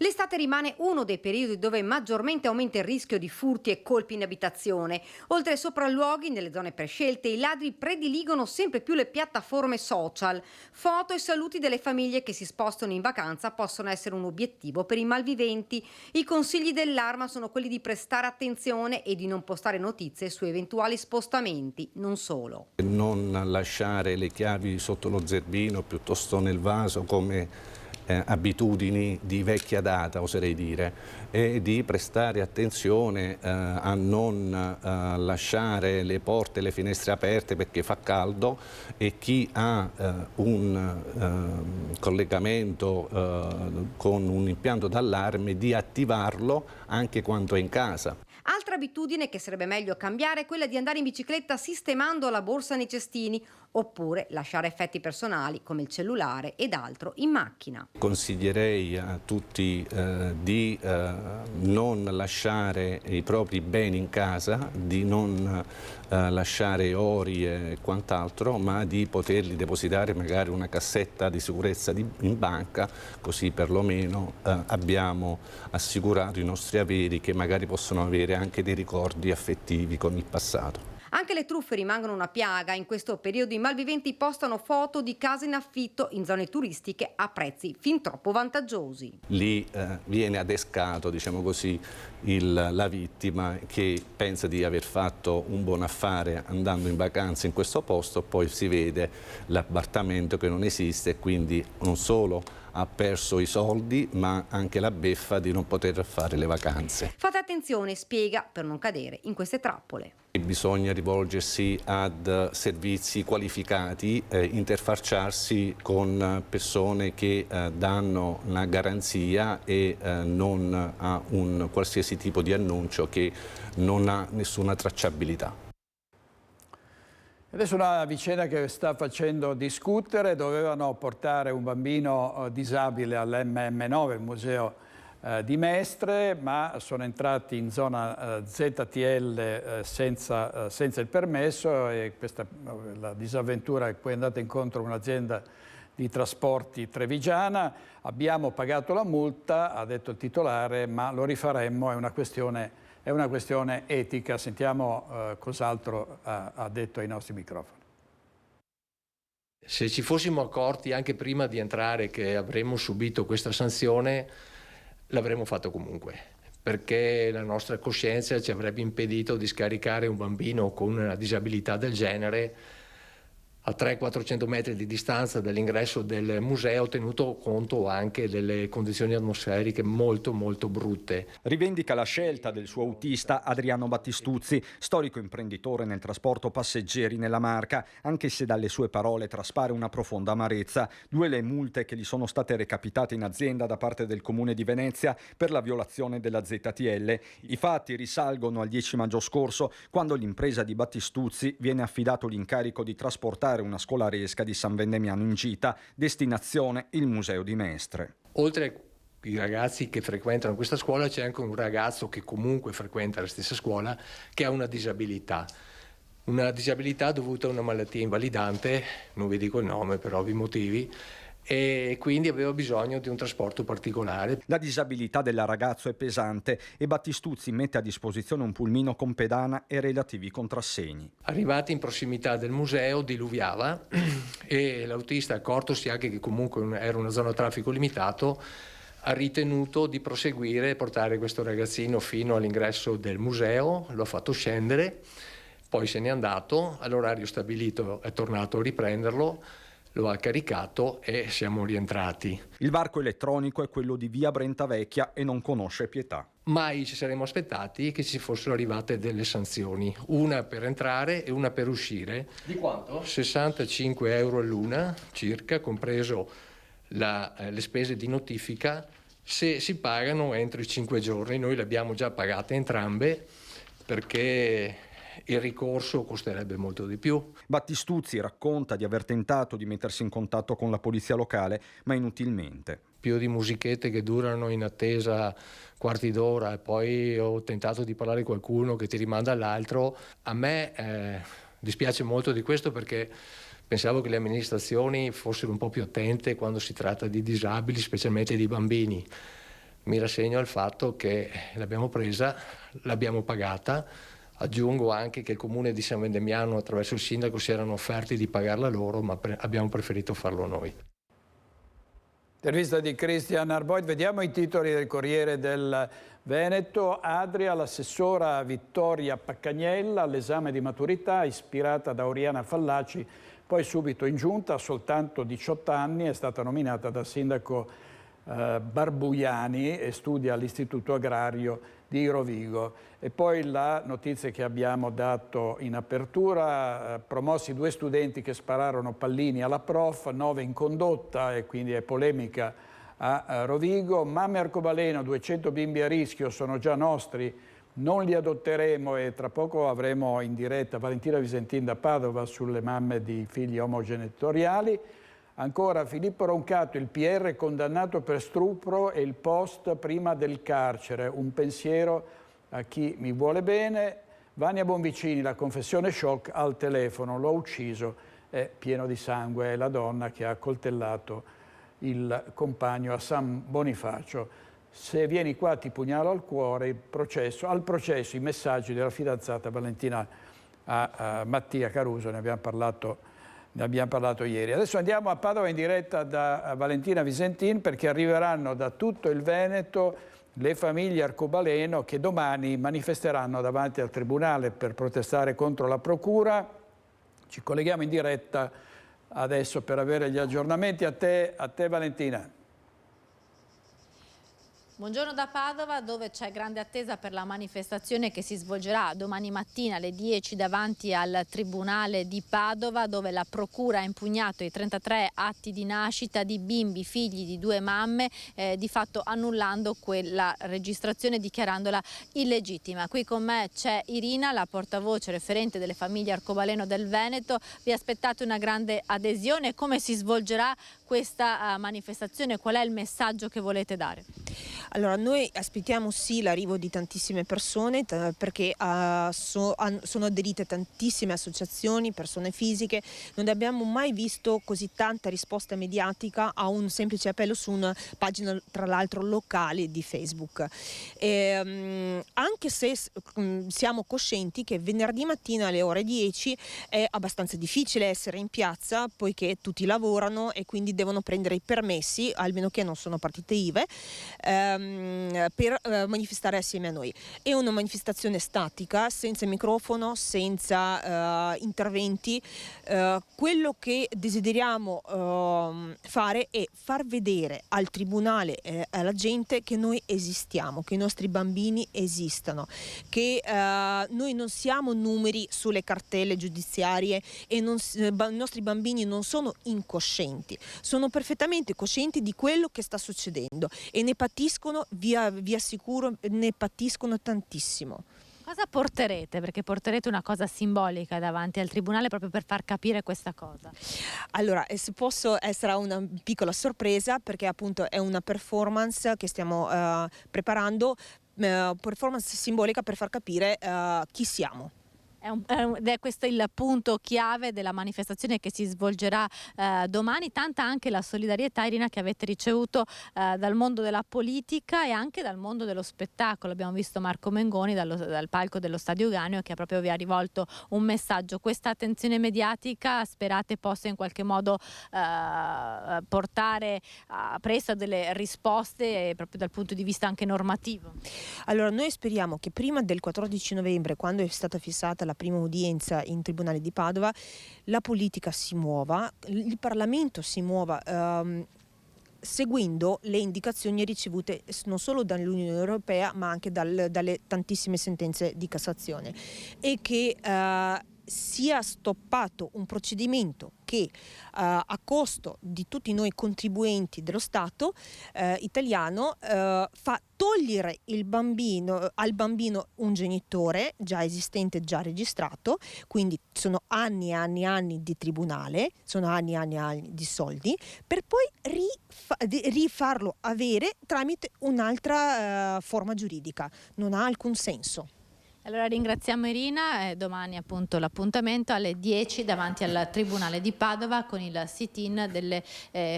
L'estate L'estate rimane uno dei periodi dove maggiormente aumenta il rischio di furti e colpi in abitazione. Oltre ai sopralluoghi, nelle zone prescelte, i ladri prediligono sempre più le piattaforme social. Foto e saluti delle famiglie che si spostano in vacanza possono essere un obiettivo per i malviventi. I consigli dell'Arma sono quelli di prestare attenzione e di non postare notizie su eventuali spostamenti, non solo. Non lasciare le chiavi sotto lo zerbino, piuttosto nel vaso, come abitudini di vecchia data, oserei dire, e di prestare attenzione a non lasciare le porte e le finestre aperte perché fa caldo, e chi ha un collegamento con un impianto d'allarme di attivarlo anche quando è in casa. Altra abitudine che sarebbe meglio cambiare è quella di andare in bicicletta sistemando la borsa nei cestini, oppure lasciare effetti personali come il cellulare ed altro in macchina. Consiglierei a tutti di non lasciare i propri beni in casa, di non lasciare ori e quant'altro, ma di poterli depositare magari una cassetta di sicurezza in banca, così perlomeno abbiamo assicurato i nostri averi, che magari possono avere anche dei ricordi affettivi con il passato. Anche le truffe rimangono una piaga. In questo periodo i malviventi postano foto di case in affitto in zone turistiche a prezzi fin troppo vantaggiosi. Lì viene adescato, diciamo così, la vittima, che pensa di aver fatto un buon affare andando in vacanza in questo posto, poi si vede l'appartamento che non esiste, e quindi non solo ha perso i soldi, ma anche la beffa di non poter fare le vacanze. Fate attenzione, spiega, per non cadere in queste trappole. Bisogna rivolgersi ad servizi qualificati, interfacciarsi con persone che danno una garanzia e non a un qualsiasi tipo di annuncio che non ha nessuna tracciabilità. Adesso una vicenda che sta facendo discutere: dovevano portare un bambino disabile all'MM9, il museo di Mestre, ma sono entrati in zona ZTL senza il permesso, e la disavventura è poi andata incontro a un'azienda di trasporti trevigiana. Abbiamo pagato la multa, ha detto il titolare, ma lo rifaremmo, è una questione etica. Sentiamo cos'altro ha detto ai nostri microfoni. Se ci fossimo accorti anche prima di entrare che avremmo subito questa sanzione, l'avremmo fatto comunque, perché la nostra coscienza ci avrebbe impedito di scaricare un bambino con una disabilità del genere a 300-400 metri di distanza dall'ingresso del museo, tenuto conto anche delle condizioni atmosferiche molto brutte. Rivendica la scelta del suo autista Adriano Battistuzzi, storico imprenditore nel trasporto passeggeri nella Marca, anche se dalle sue parole traspare una profonda amarezza. 2 le multe che gli sono state recapitate in azienda da parte del Comune di Venezia per la violazione della ZTL. I fatti risalgono al 10 maggio scorso, quando l'impresa di Battistuzzi viene affidato l'incarico di trasportare una scolaresca di San Vendemiano in Gita, destinazione il Museo di Mestre. Oltre ai ragazzi che frequentano questa scuola, c'è anche un ragazzo che comunque frequenta la stessa scuola, che ha una disabilità dovuta a una malattia invalidante, non vi dico il nome per ovvi motivi, e quindi aveva bisogno di un trasporto particolare. La disabilità del ragazzo è pesante e Battistuzzi mette a disposizione un pulmino con pedana e relativi contrassegni. Arrivati in prossimità del museo diluviava e l'autista, accortosi anche che comunque era una zona a traffico limitato, ha ritenuto di proseguire e portare questo ragazzino fino all'ingresso del museo, lo ha fatto scendere, poi se n'è andato, all'orario stabilito è tornato a riprenderlo, lo ha caricato e siamo rientrati. Il varco elettronico è quello di via Brentavecchia e non conosce pietà. Mai ci saremmo aspettati che ci fossero arrivate delle sanzioni, una per entrare e una per uscire. Di quanto? 65 euro l'una circa, compreso le spese di notifica, se si pagano entro i 5 giorni. Noi le abbiamo già pagate entrambe perché il ricorso costerebbe molto di più. Battistuzzi racconta di aver tentato di mettersi in contatto con la polizia locale, ma inutilmente. Più di musichette che durano in attesa quarti d'ora, e poi ho tentato di parlare con qualcuno che ti rimanda all'altro. A me dispiace molto di questo, perché pensavo che le amministrazioni fossero un po' più attente quando si tratta di disabili, specialmente di bambini. mi rassegno al fatto che l'abbiamo presa, l'abbiamo pagata. Aggiungo anche che il comune di San Vendemiano attraverso il sindaco si erano offerti di pagarla loro, ma abbiamo preferito farlo noi. Intervista di Christian Arboit. Vediamo i titoli del Corriere del Veneto. Adria, l'assessora Vittoria Paccagnella all'esame di maturità ispirata da Oriana Fallaci, poi subito in giunta, a soltanto 18 anni, è stata nominata dal sindaco Barbuiani e studia all'Istituto Agrario di Rovigo. E poi la notizia che abbiamo dato in apertura, promossi 2 studenti che spararono pallini alla prof, 9 in condotta e quindi è polemica a Rovigo. Mamme Arcobaleno, 200 bimbi a rischio, sono già nostri, non li adotteremo, e tra poco avremo in diretta Valentina Visentin da Padova sulle mamme di figli omogenitoriali. Ancora Filippo Roncato, il PR condannato per stupro e il post prima del carcere, un pensiero a chi mi vuole bene. Vania Bonvicini, la confessione shock al telefono, l'ho ucciso, è pieno di sangue, è la donna che ha accoltellato il compagno a San Bonifacio. Se vieni qua ti pugnalo al cuore, al processo i messaggi della fidanzata Valentina a Mattia Caruso, ne abbiamo parlato ieri. Adesso andiamo a Padova in diretta da Valentina Visentin, perché arriveranno da tutto il Veneto le famiglie arcobaleno che domani manifesteranno davanti al Tribunale per protestare contro la Procura. Ci colleghiamo in diretta adesso per avere gli aggiornamenti. A te Valentina. Buongiorno da Padova, dove c'è grande attesa per la manifestazione che si svolgerà domani mattina alle 10 davanti al Tribunale di Padova, dove la Procura ha impugnato i 33 atti di nascita di bimbi figli di 2 mamme, di fatto annullando quella registrazione, dichiarandola illegittima. Qui con me c'è Irina, la portavoce referente delle famiglie arcobaleno del Veneto. Vi aspettate una grande adesione? Come si svolgerà questa manifestazione? Qual è il messaggio che volete dare? Allora, noi aspettiamo sì l'arrivo di tantissime persone, perché sono aderite tantissime associazioni, persone fisiche. Non abbiamo mai visto così tanta risposta mediatica a un semplice appello su una pagina, tra l'altro locale, di Facebook. Anche se siamo coscienti che venerdì mattina alle ore 10 è abbastanza difficile essere in piazza, poiché tutti lavorano e quindi devono prendere i permessi, almeno che non sono partite IVA, per manifestare assieme a noi. È una manifestazione statica, senza microfono, senza interventi. Quello che desideriamo fare è far vedere al Tribunale e alla gente che noi esistiamo, che i nostri bambini esistono, che noi non siamo numeri sulle cartelle giudiziarie e i nostri bambini non sono incoscienti, sono perfettamente coscienti di quello che sta succedendo e ne patiscono, vi assicuro, ne patiscono tantissimo. Cosa porterete? Perché porterete una cosa simbolica davanti al Tribunale proprio per far capire questa cosa. Allora, se posso, sarà una piccola sorpresa, perché appunto è una performance che stiamo preparando, performance simbolica per far capire chi siamo. Ed è questo il punto chiave della manifestazione che si svolgerà domani. Tanta anche la solidarietà, Irina, che avete ricevuto dal mondo della politica e anche dal mondo dello spettacolo. Abbiamo visto Marco Mengoni dal palco dello Stadio Ganeo, che proprio vi ha rivolto un messaggio. Questa attenzione mediatica sperate possa in qualche modo portare presto a delle risposte proprio dal punto di vista anche normativo? Allora, noi speriamo che prima del 14 novembre, quando è stata fissata la prima udienza in Tribunale di Padova, la politica si muova, il Parlamento si muova, seguendo le indicazioni ricevute non solo dall'Unione Europea ma anche dalle tantissime sentenze di Cassazione, e che sia stoppato un procedimento che a costo di tutti noi contribuenti dello Stato italiano fa togliere al bambino un genitore già esistente, già registrato, quindi sono anni e anni e anni di tribunale, sono anni e anni e anni di soldi, per poi rifarlo avere tramite un'altra forma giuridica. Non ha alcun senso. Allora ringraziamo Irina, domani appunto l'appuntamento alle 10 davanti al Tribunale di Padova con il sit-in delle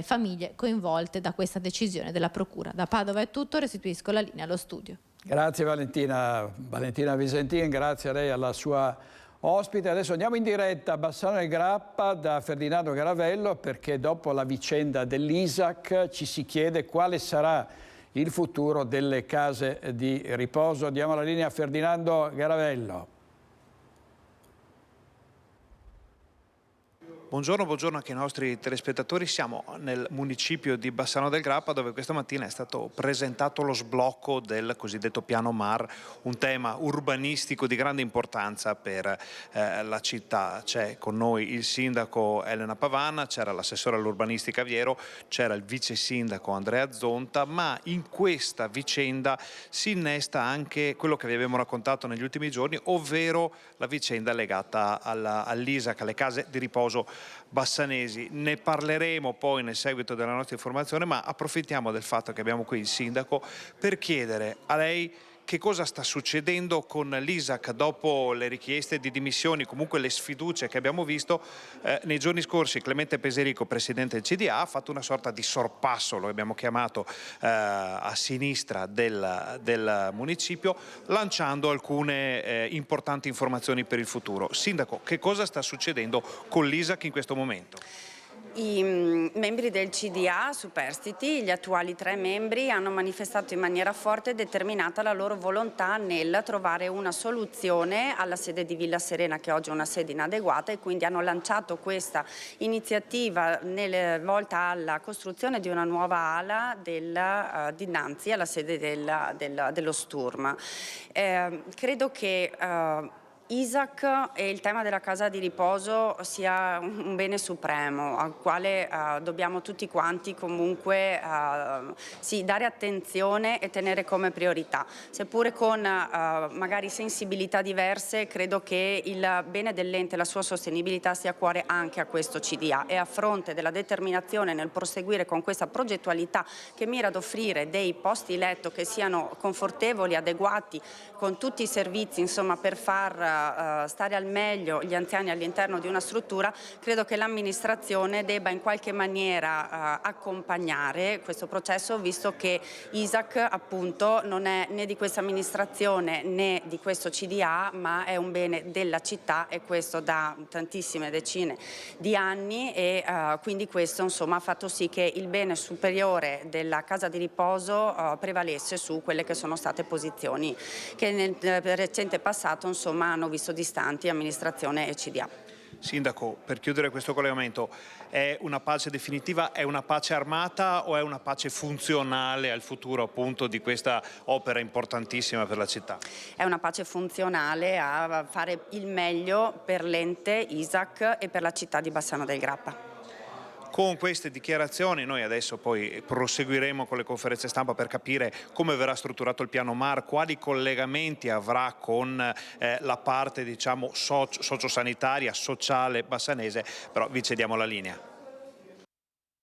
famiglie coinvolte da questa decisione della Procura. Da Padova è tutto, restituisco la linea allo studio. Grazie Valentina Visentin, grazie a lei e alla sua ospite. Adesso andiamo in diretta a Bassano del Grappa da Ferdinando Garavello, perché dopo la vicenda dell'ISAC ci si chiede quale sarà il futuro delle case di riposo. Diamo la linea a Ferdinando Garavello. Buongiorno anche ai nostri telespettatori. Siamo nel municipio di Bassano del Grappa, dove questa mattina è stato presentato lo sblocco del cosiddetto piano MAR, un tema urbanistico di grande importanza per la città. C'è con noi il sindaco Elena Pavan, c'era l'assessore all'urbanistica Viero, c'era il vice sindaco Andrea Zonta, ma in questa vicenda si innesta anche quello che vi abbiamo raccontato negli ultimi giorni, ovvero la vicenda legata all'ISAC, alle case di riposo bassanesi. Ne parleremo poi nel seguito della nostra informazione, ma approfittiamo del fatto che abbiamo qui il sindaco per chiedere a lei che cosa sta succedendo con l'ISAC dopo le richieste di dimissioni, comunque le sfiducie che abbiamo visto nei giorni scorsi. Clemente Peserico, presidente del CDA, ha fatto una sorta di sorpasso, lo abbiamo chiamato, a sinistra del municipio, lanciando alcune importanti informazioni per il futuro. Sindaco, che cosa sta succedendo con l'ISAC in questo momento? I membri del CDA superstiti, gli attuali 3 membri, hanno manifestato in maniera forte e determinata la loro volontà nel trovare una soluzione alla sede di Villa Serena, che oggi è una sede inadeguata, e quindi hanno lanciato questa iniziativa volta alla costruzione di una nuova ala dinanzi alla sede dello Sturm. Credo che ISAC e il tema della casa di riposo sia un bene supremo al quale dobbiamo tutti quanti comunque dare attenzione e tenere come priorità. Seppure con magari sensibilità diverse, credo che il bene dell'ente e la sua sostenibilità sia a cuore anche a questo CDA, e a fronte della determinazione nel proseguire con questa progettualità che mira ad offrire dei posti letto che siano confortevoli, adeguati, con tutti i servizi, insomma, per far stare al meglio gli anziani all'interno di una struttura, credo che l'amministrazione debba in qualche maniera accompagnare questo processo, visto che ISAC appunto non è né di questa amministrazione né di questo CDA, ma è un bene della città, e questo da tantissime decine di anni, e quindi questo insomma ha fatto sì che il bene superiore della casa di riposo prevalesse su quelle che sono state posizioni che nel recente passato insomma hanno visto distanti amministrazione e CDA. Sindaco, per chiudere questo collegamento, è una pace definitiva, è una pace armata o è una pace funzionale al futuro appunto di questa opera importantissima per la città? È una pace funzionale a fare il meglio per l'ente ISAC e per la città di Bassano del Grappa. Con queste dichiarazioni noi adesso poi proseguiremo con le conferenze stampa per capire come verrà strutturato il piano MAR, quali collegamenti avrà con la parte diciamo sociosanitaria, sociale bassanese, però vi cediamo la linea.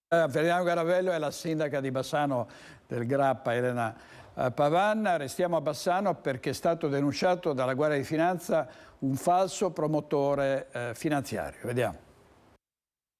Ferdinando Garavello e la sindaca di Bassano del Grappa, Elena Pavan. Restiamo a Bassano perché è stato denunciato dalla Guardia di Finanza un falso promotore finanziario. Vediamo.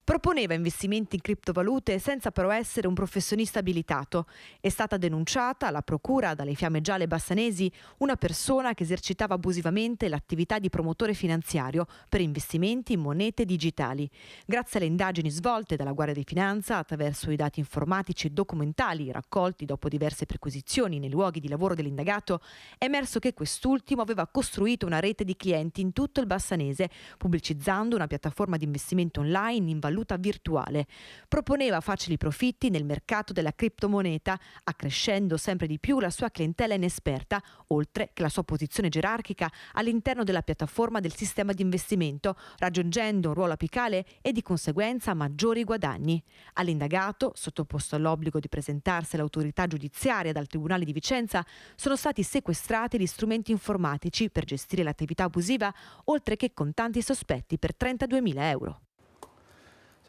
Proponeva investimenti in criptovalute senza però essere un professionista abilitato. È stata denunciata alla procura dalle Fiamme Gialle bassanesi una persona che esercitava abusivamente l'attività di promotore finanziario per investimenti in monete digitali. Grazie alle indagini svolte dalla Guardia di Finanza attraverso i dati informatici e documentali raccolti dopo diverse perquisizioni nei luoghi di lavoro dell'indagato, è emerso che quest'ultimo aveva costruito una rete di clienti in tutto il bassanese, pubblicizzando una piattaforma di investimento online in valuta virtuale. Proponeva facili profitti nel mercato della criptomoneta, accrescendo sempre di più la sua clientela inesperta, oltre che la sua posizione gerarchica all'interno della piattaforma del sistema di investimento, raggiungendo un ruolo apicale e di conseguenza maggiori guadagni. All'indagato, sottoposto all'obbligo di presentarsi all'autorità giudiziaria dal Tribunale di Vicenza, sono stati sequestrati gli strumenti informatici per gestire l'attività abusiva, oltre che contanti sospetti per 32.000 euro.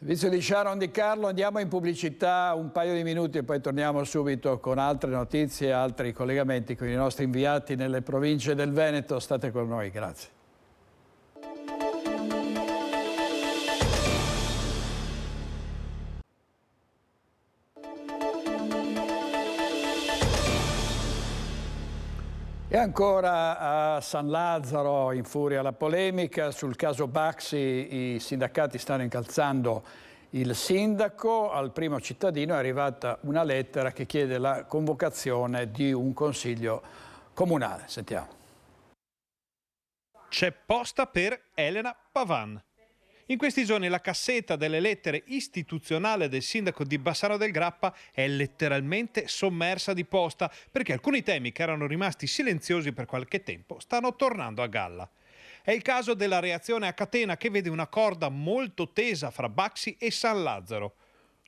Servizio di Sharon Di Carlo, andiamo in pubblicità un paio di minuti e poi torniamo subito con altre notizie e altri collegamenti con i nostri inviati nelle province del Veneto. State con noi, grazie. E ancora a San Lazzaro infuria la polemica sul caso Baxi, i sindacati stanno incalzando il sindaco. Al primo cittadino è arrivata una lettera che chiede la convocazione di un consiglio comunale. Sentiamo. C'è posta per Elena Pavan. In questi giorni la cassetta delle lettere istituzionale del sindaco di Bassano del Grappa è letteralmente sommersa di posta, perché alcuni temi che erano rimasti silenziosi per qualche tempo stanno tornando a galla. È il caso della reazione a catena che vede una corda molto tesa fra Baxi e San Lazzaro.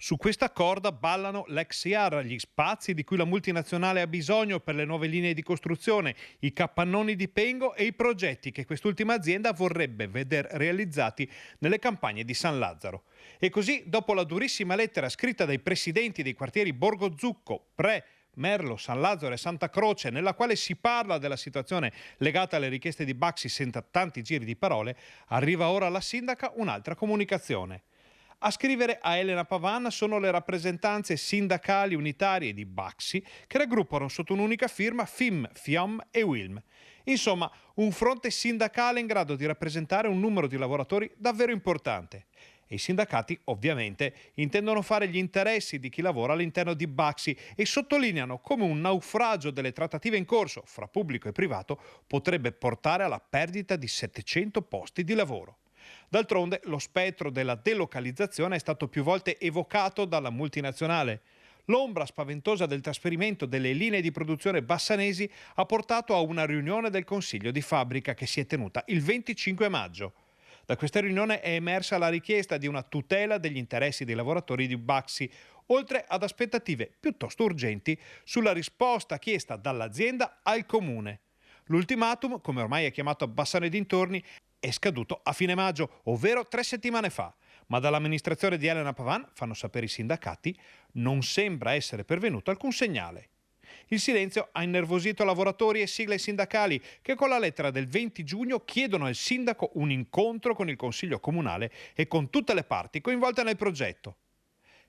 Su questa corda ballano l'ex Iar, gli spazi di cui la multinazionale ha bisogno per le nuove linee di costruzione, i capannoni di Pengo e i progetti che quest'ultima azienda vorrebbe veder realizzati nelle campagne di San Lazzaro. E così, dopo la durissima lettera scritta dai presidenti dei quartieri Borgo Zucco, Pre, Merlo, San Lazzaro e Santa Croce, nella quale si parla della situazione legata alle richieste di Baxi senza tanti giri di parole, arriva ora alla sindaca un'altra comunicazione. A scrivere a Elena Pavan sono le rappresentanze sindacali unitarie di Baxi che raggruppano sotto un'unica firma FIM, FIOM e WILM. Insomma, un fronte sindacale in grado di rappresentare un numero di lavoratori davvero importante. E i sindacati, ovviamente, intendono fare gli interessi di chi lavora all'interno di Baxi e sottolineano come un naufragio delle trattative in corso fra pubblico e privato potrebbe portare alla perdita di 700 posti di lavoro. D'altronde, lo spettro della delocalizzazione è stato più volte evocato dalla multinazionale. L'ombra spaventosa del trasferimento delle linee di produzione bassanesi ha portato a una riunione del Consiglio di fabbrica che si è tenuta il 25 maggio. Da questa riunione è emersa la richiesta di una tutela degli interessi dei lavoratori di Baxi, oltre ad aspettative piuttosto urgenti sulla risposta chiesta dall'azienda al comune. L'ultimatum, come ormai è chiamato a Bassano e dintorni, è scaduto a fine maggio, ovvero 3 settimane fa, ma dall'amministrazione di Elena Pavan, fanno sapere i sindacati, non sembra essere pervenuto alcun segnale. Il silenzio ha innervosito lavoratori e sigle sindacali che con la lettera del 20 giugno chiedono al sindaco un incontro con il Consiglio Comunale e con tutte le parti coinvolte nel progetto.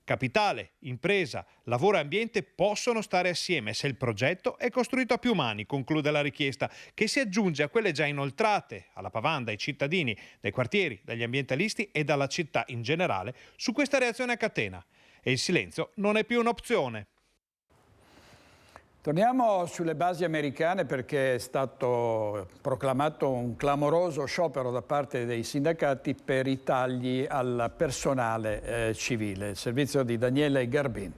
Capitale, impresa, lavoro e ambiente possono stare assieme se il progetto è costruito a più mani, conclude la richiesta, che si aggiunge a quelle già inoltrate alla Pavan dai cittadini, dai quartieri, dagli ambientalisti e dalla città in generale su questa reazione a catena. E il silenzio non è più un'opzione. Torniamo sulle basi americane perché è stato proclamato un clamoroso sciopero da parte dei sindacati per i tagli al personale civile. Il servizio di Daniele Garbin.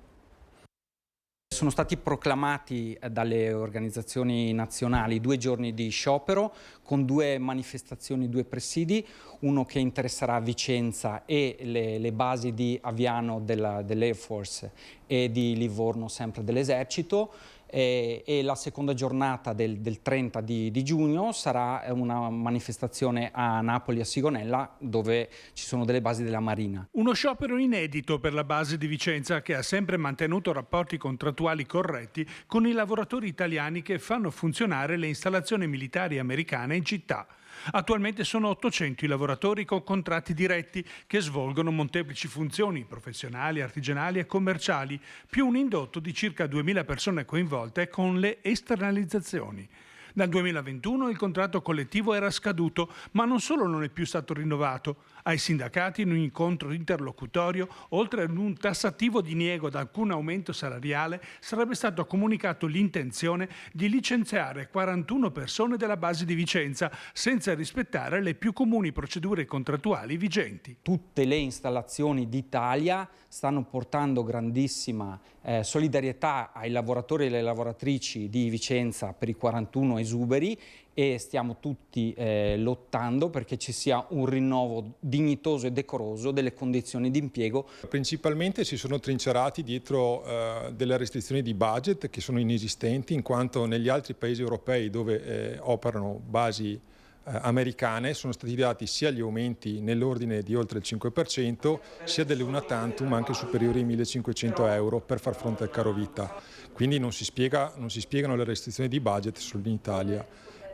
Sono stati proclamati dalle organizzazioni nazionali 2 giorni di sciopero con 2 manifestazioni, 2 presidi, uno che interesserà Vicenza e le basi di Aviano dell'Air Force e di Livorno sempre dell'Esercito. E la seconda giornata del 30 di giugno sarà una manifestazione a Napoli, a Sigonella, dove ci sono delle basi della Marina. Uno sciopero inedito per la base di Vicenza, che ha sempre mantenuto rapporti contrattuali corretti con i lavoratori italiani che fanno funzionare le installazioni militari americane in città. Attualmente sono 800 i lavoratori con contratti diretti che svolgono molteplici funzioni professionali, artigianali e commerciali, più un indotto di circa 2000 persone coinvolte con le esternalizzazioni. Dal 2021 il contratto collettivo era scaduto, ma non solo non è più stato rinnovato. Ai sindacati in un incontro interlocutorio, oltre ad un tassativo diniego da alcun aumento salariale, sarebbe stato comunicato l'intenzione di licenziare 41 persone della base di Vicenza, senza rispettare le più comuni procedure contrattuali vigenti. Tutte le installazioni d'Italia stanno portando grandissima solidarietà ai lavoratori e alle lavoratrici di Vicenza per i 41 esuberi e stiamo tutti lottando perché ci sia un rinnovo dignitoso e decoroso delle condizioni di impiego. Principalmente si sono trincerati dietro delle restrizioni di budget che sono inesistenti, in quanto negli altri paesi europei dove operano basi americane sono stati dati sia gli aumenti nell'ordine di oltre il 5%, sia delle una tantum anche superiori ai 1.500 euro per far fronte al caro vita. Quindi non si spiegano le restrizioni di budget solo in Italia.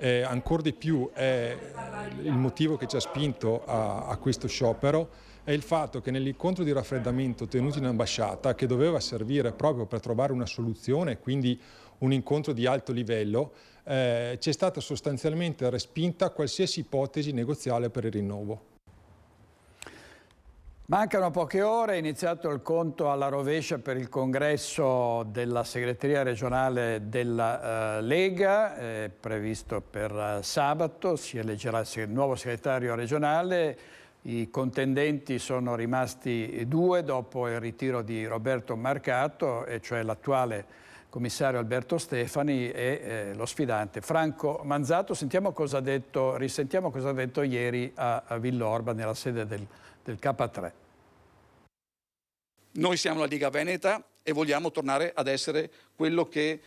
Ancora di più è il motivo che ci ha spinto a questo sciopero è il fatto che nell'incontro di raffreddamento tenuto in ambasciata, che doveva servire proprio per trovare una soluzione, quindi un incontro di alto livello, c'è stata sostanzialmente respinta qualsiasi ipotesi negoziale per il rinnovo. Mancano poche ore, è iniziato il conto alla rovescia per il congresso della segreteria regionale della Lega, è previsto per sabato, si eleggerà il nuovo segretario regionale, i contendenti sono rimasti due dopo il ritiro di Roberto Marcato, e cioè l'attuale commissario Alberto Stefani e lo sfidante Franco Manzato. Risentiamo cosa ha detto ieri a Villorba nella sede del K3. Noi siamo la Lega Veneta e vogliamo tornare ad essere quello che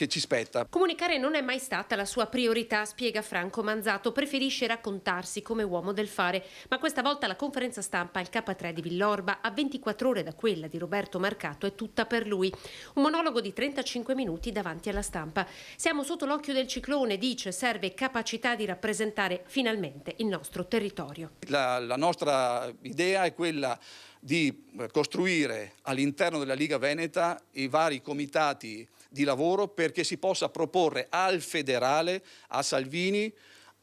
ci spetta. Comunicare non è mai stata la sua priorità, spiega Franco Manzato, preferisce raccontarsi come uomo del fare, ma questa volta la conferenza stampa al K3 di Villorba, a 24 ore da quella di Roberto Marcato, è tutta per lui. Un monologo di 35 minuti davanti alla stampa. Siamo sotto l'occhio del ciclone, dice, serve capacità di rappresentare finalmente il nostro territorio. La nostra idea è quella di costruire all'interno della Lega Veneta i vari comitati di lavoro perché si possa proporre al federale, a Salvini,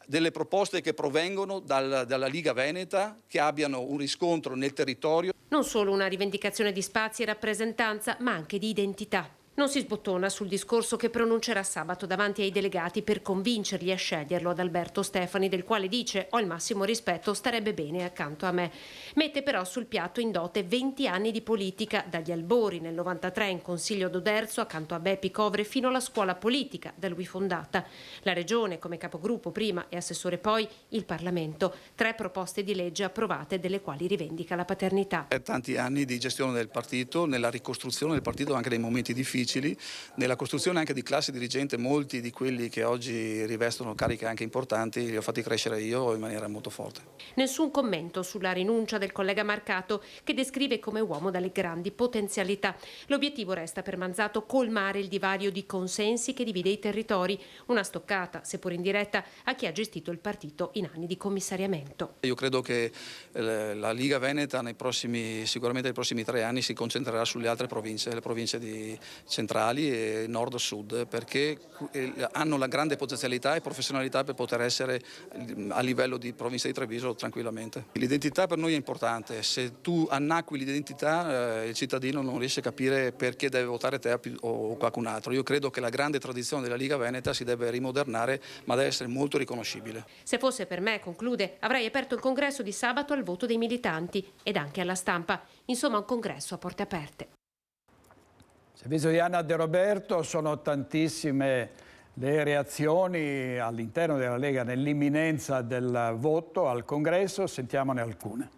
delle proposte che provengono dalla Lega Veneta, che abbiano un riscontro nel territorio. Non solo una rivendicazione di spazi e rappresentanza, ma anche di identità. Non si sbottona sul discorso che pronuncerà sabato davanti ai delegati per convincerli a sceglierlo ad Alberto Stefani, del quale dice: ho il massimo rispetto, starebbe bene accanto a me. Mette però sul piatto in dote 20 anni di politica, dagli albori nel 93 in Consiglio d'Oderzo accanto a Beppi Covre fino alla scuola politica da lui fondata. La Regione come capogruppo prima e assessore poi, il Parlamento. 3 proposte di legge approvate delle quali rivendica la paternità. Tanti anni di gestione del partito, nella ricostruzione del partito anche nei momenti difficili, nella costruzione anche di classe dirigente. Molti di quelli che oggi rivestono cariche anche importanti li ho fatti crescere io in maniera molto forte. Nessun commento sulla rinuncia del collega Marcato, che descrive come uomo dalle grandi potenzialità. L'obiettivo resta per Manzato colmare il divario di consensi che divide i territori, una stoccata, seppur indiretta, a chi ha gestito il partito in anni di commissariamento. Io credo che la Lega Veneta sicuramente nei prossimi 3 anni si concentrerà sulle altre province, le province centrali e nord-sud, perché hanno la grande potenzialità e professionalità per poter essere a livello di provincia di Treviso tranquillamente. L'identità per noi è importante, se tu annacqui l'identità il cittadino non riesce a capire perché deve votare te o qualcun altro. Io credo che la grande tradizione della Lega Veneta si deve rimodernare, ma deve essere molto riconoscibile. Se fosse per me, conclude, avrei aperto il congresso di sabato al voto dei militanti ed anche alla stampa. Insomma, un congresso a porte aperte. Servizio di Anna De Roberto, sono tantissime le reazioni all'interno della Lega nell'imminenza del voto al congresso, sentiamone alcune.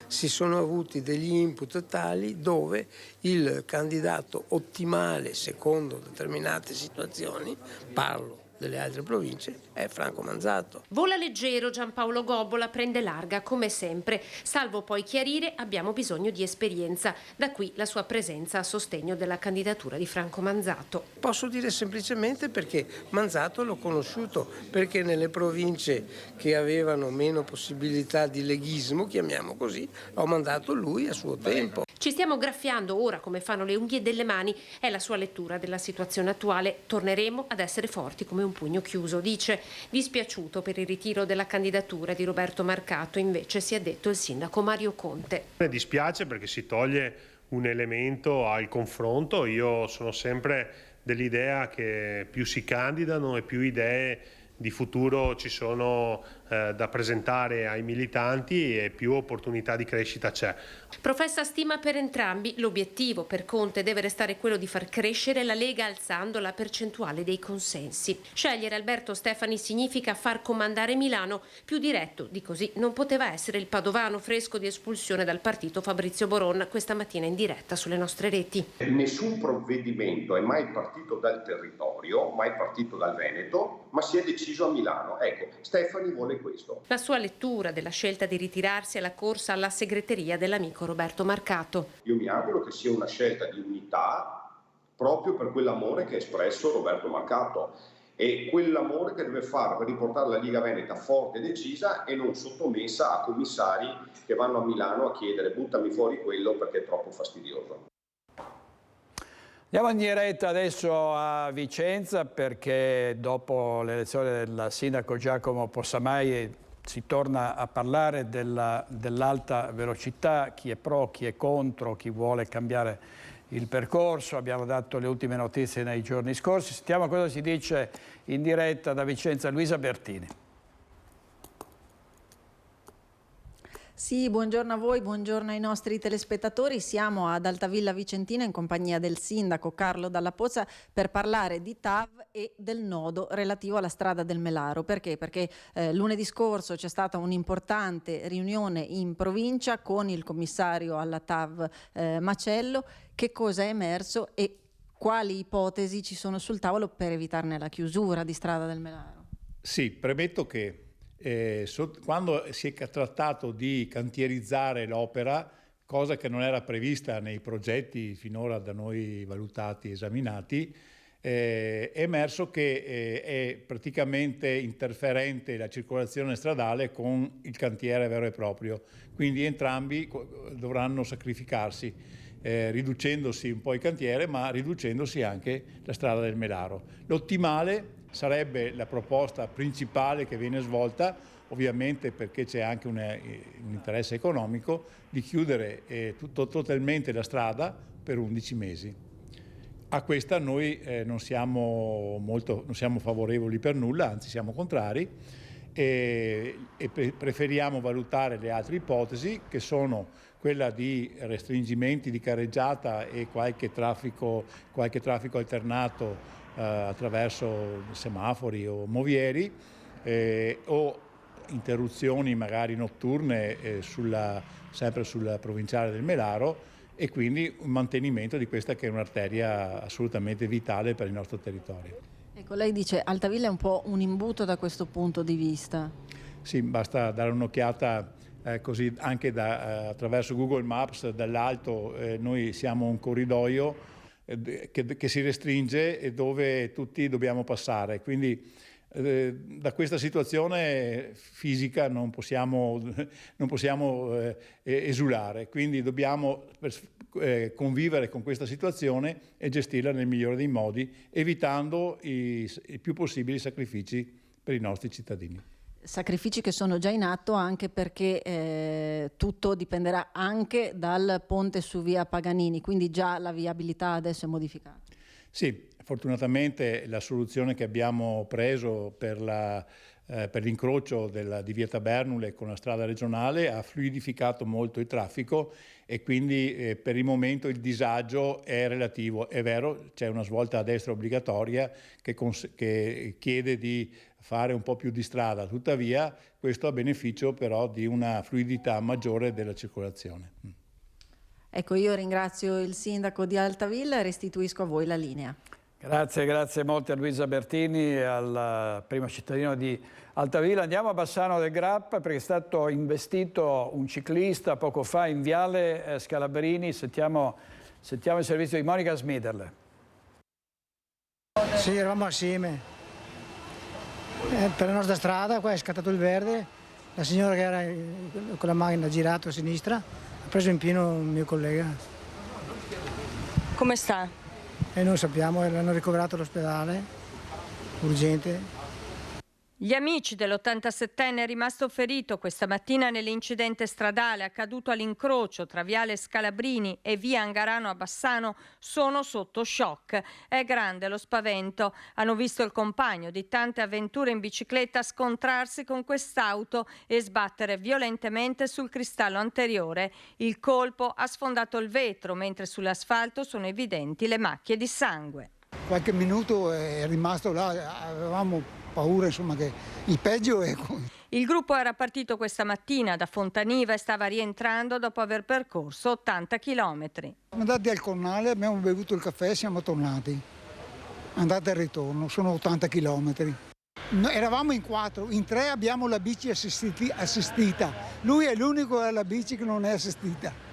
Si sono avuti degli input tali dove il candidato ottimale secondo determinate situazioni, parlo delle altre province, è Franco Manzato. Vola leggero Giampaolo Gobbola, prende larga come sempre, salvo poi chiarire: abbiamo bisogno di esperienza, da qui la sua presenza a sostegno della candidatura di Franco Manzato. Posso dire semplicemente perché Manzato l'ho conosciuto, perché nelle province che avevano meno possibilità di leghismo, chiamiamo così, ho mandato lui a suo tempo. Ci stiamo graffiando ora come fanno le unghie delle mani, è la sua lettura della situazione attuale. Torneremo ad essere forti come un pugno chiuso, dice. Dispiaciuto per il ritiro della candidatura di Roberto Marcato, invece si è detto il sindaco Mario Conte. Mi dispiace perché si toglie un elemento al confronto. Io sono sempre dell'idea che più si candidano e più idee di futuro ci sono da presentare ai militanti e più opportunità di crescita c'è. Professa stima per entrambi. L'obiettivo per Conte deve restare quello di far crescere la Lega alzando la percentuale dei consensi. Scegliere Alberto Stefani significa far comandare Milano, più diretto di così non poteva essere il padovano fresco di espulsione dal partito Fabrizio Boron, questa mattina in diretta sulle nostre reti. Nessun provvedimento è mai partito dal territorio, mai partito dal Veneto, ma si è deciso a Milano. Ecco, Stefani vuole questo. La sua lettura della scelta di ritirarsi alla corsa alla segreteria dell'amico Roberto Marcato. Io mi auguro che sia una scelta di unità proprio per quell'amore che ha espresso Roberto Marcato e quell'amore che deve fare per riportare la Lega Veneta forte e decisa e non sottomessa a commissari che vanno a Milano a chiedere buttami fuori quello perché è troppo fastidioso. Andiamo in diretta adesso a Vicenza perché dopo l'elezione del sindaco Giacomo Possamai si torna a parlare dell'alta velocità, chi è pro, chi è contro, chi vuole cambiare il percorso. Abbiamo dato le ultime notizie nei giorni scorsi. Sentiamo cosa si dice in diretta da Vicenza Luisa Bertini. Sì, buongiorno a voi, buongiorno ai nostri telespettatori. Siamo ad Altavilla Vicentina in compagnia del sindaco Carlo Dalla Pozza per parlare di TAV e del nodo relativo alla strada del Melaro. Perché? Perché lunedì scorso c'è stata un'importante riunione in provincia con il commissario alla TAV Macello. Che cosa è emerso e quali ipotesi ci sono sul tavolo per evitarne la chiusura di strada del Melaro? Sì, premetto che quando si è trattato di cantierizzare l'opera, cosa che non era prevista nei progetti finora da noi valutati e esaminati, è emerso che è praticamente interferente la circolazione stradale con il cantiere vero e proprio, quindi entrambi dovranno sacrificarsi, riducendosi un po' il cantiere ma riducendosi anche la strada del Melaro. L'ottimale sarebbe la proposta principale che viene svolta, ovviamente perché c'è anche un interesse economico, di chiudere totalmente la strada per 11 mesi. A questa noi non siamo favorevoli per nulla, anzi siamo contrari e preferiamo valutare le altre ipotesi che sono quella di restringimenti di carreggiata e qualche traffico alternato attraverso semafori o movieri o interruzioni magari notturne sempre sulla provinciale del Melaro e quindi un mantenimento di questa che è un'arteria assolutamente vitale per il nostro territorio. Ecco, lei dice Altavilla è un po' un imbuto da questo punto di vista. Sì, basta dare un'occhiata così anche attraverso Google Maps dall'alto, noi siamo un corridoio che si restringe e dove tutti dobbiamo passare, quindi da questa situazione fisica non possiamo esulare, quindi dobbiamo convivere con questa situazione e gestirla nel migliore dei modi, evitando i più possibili sacrifici per i nostri cittadini. Sacrifici che sono già in atto anche perché tutto dipenderà anche dal ponte su via Paganini, quindi già la viabilità adesso è modificata. Sì, fortunatamente la soluzione che abbiamo preso per l'incrocio di via Tabernule con la strada regionale ha fluidificato molto il traffico e quindi per il momento il disagio è relativo. È vero, c'è una svolta a destra obbligatoria che chiede di fare un po' più di strada, tuttavia questo a beneficio però di una fluidità maggiore della circolazione. Ecco, io ringrazio il sindaco di Altavilla e restituisco a voi la linea. Grazie molte a Luisa Bertini, al primo cittadino di Altavilla. Andiamo a Bassano del Grappa perché è stato investito un ciclista poco fa in viale Scalabrini. Sentiamo il servizio di Monica Smiderle. Sì, eravamo assieme. Per la nostra strada qua è scattato il verde, la signora che era con la macchina ha girato a sinistra, ha preso in pieno un mio collega. Come sta? E non sappiamo, l'hanno ricoverato all'ospedale, urgente. Gli amici dell'87enne rimasto ferito questa mattina nell'incidente stradale accaduto all'incrocio tra Viale Scalabrini e via Angarano a Bassano sono sotto shock. È grande lo spavento. Hanno visto il compagno di tante avventure in bicicletta scontrarsi con quest'auto e sbattere violentemente sul cristallo anteriore. Il colpo ha sfondato il vetro, mentre sull'asfalto sono evidenti le macchie di sangue. Qualche minuto è rimasto là, avevamo paura, insomma, che il peggio è... Il gruppo era partito questa mattina da Fontaniva e stava rientrando dopo aver percorso 80 chilometri. Siamo andati al Cornale, abbiamo bevuto il caffè e siamo tornati. Andata e ritorno, sono 80 chilometri. Eravamo in 4, in 3 abbiamo la bici assistita. Lui è l'unico che ha la bici che non è assistita.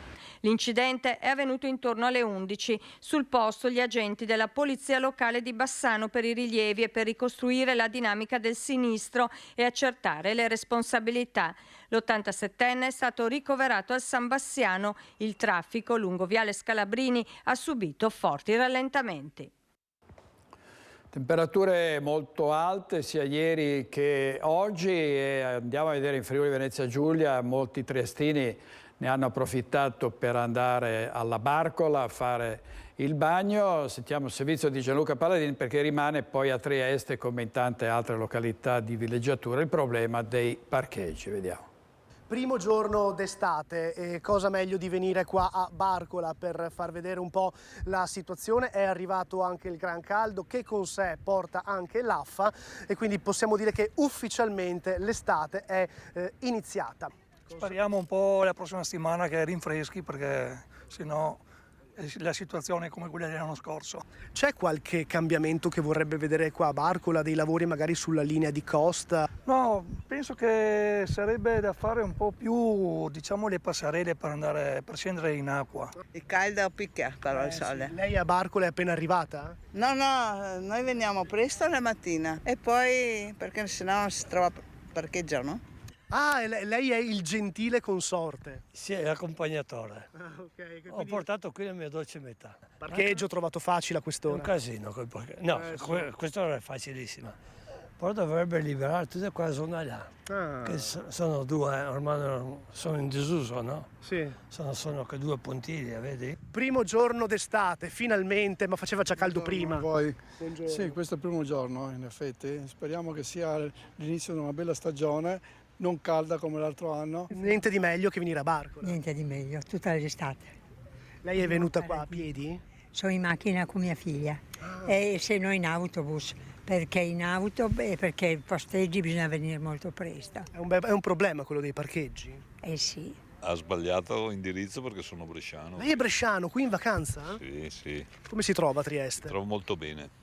L'incidente è avvenuto intorno alle 11. Sul posto gli agenti della Polizia Locale di Bassano per i rilievi e per ricostruire la dinamica del sinistro e accertare le responsabilità. L'87enne è stato ricoverato al San Bassiano. Il traffico lungo Viale Scalabrini ha subito forti rallentamenti. Temperature molto alte sia ieri che oggi e andiamo a vedere in Friuli Venezia Giulia, molti triestini ne hanno approfittato per andare alla Barcola a fare il bagno. Sentiamo il servizio di Gianluca Palladini perché rimane poi a Trieste, come in tante altre località di villeggiatura, il problema dei parcheggi. Vediamo. Primo giorno d'estate e cosa meglio di venire qua a Barcola per far vedere un po' la situazione. È arrivato anche il gran caldo che con sé porta anche l'affa e quindi possiamo dire che ufficialmente l'estate è iniziata. Speriamo un po' la prossima settimana che rinfreschi perché sennò la situazione è come quella dell'anno scorso. C'è qualche cambiamento che vorrebbe vedere qua a Barcola, dei lavori magari sulla linea di costa? No, penso che sarebbe da fare un po' più, diciamo, le passerelle per scendere in acqua. Il caldo picchia però il sole. Sì. Lei a Barcola è appena arrivata? No, noi veniamo presto la mattina e poi perché sennò non si trova parcheggio, no? Ah, lei è il gentile consorte? Sì, è l'accompagnatore. Okay, quindi... Ho portato qui la mia dolce metà. Parcheggio trovato facile a quest'ora? È un casino. No, quest'ora è facilissima. Poi dovrebbe liberare tutta quella zona là. Che sono due, ormai sono in disuso, no? Sì. Sono che due puntiglie, vedi? Primo giorno d'estate, finalmente, ma faceva già caldo prima. Poi, sì, questo è il primo giorno, in effetti. Speriamo che sia l'inizio di una bella stagione. Non calda come l'altro anno. Niente di meglio che venire a Barcola. Niente di meglio, tutta l'estate. Lei è venuta qua a piedi? Sono in macchina con mia figlia e se no in autobus, perché in auto e perché i posteggi bisogna venire molto presto. È un problema quello dei parcheggi? Eh sì. Ha sbagliato indirizzo perché sono bresciano. Lei è bresciano, qui in vacanza? Sì, sì. Come si trova a Trieste? Trovo molto bene.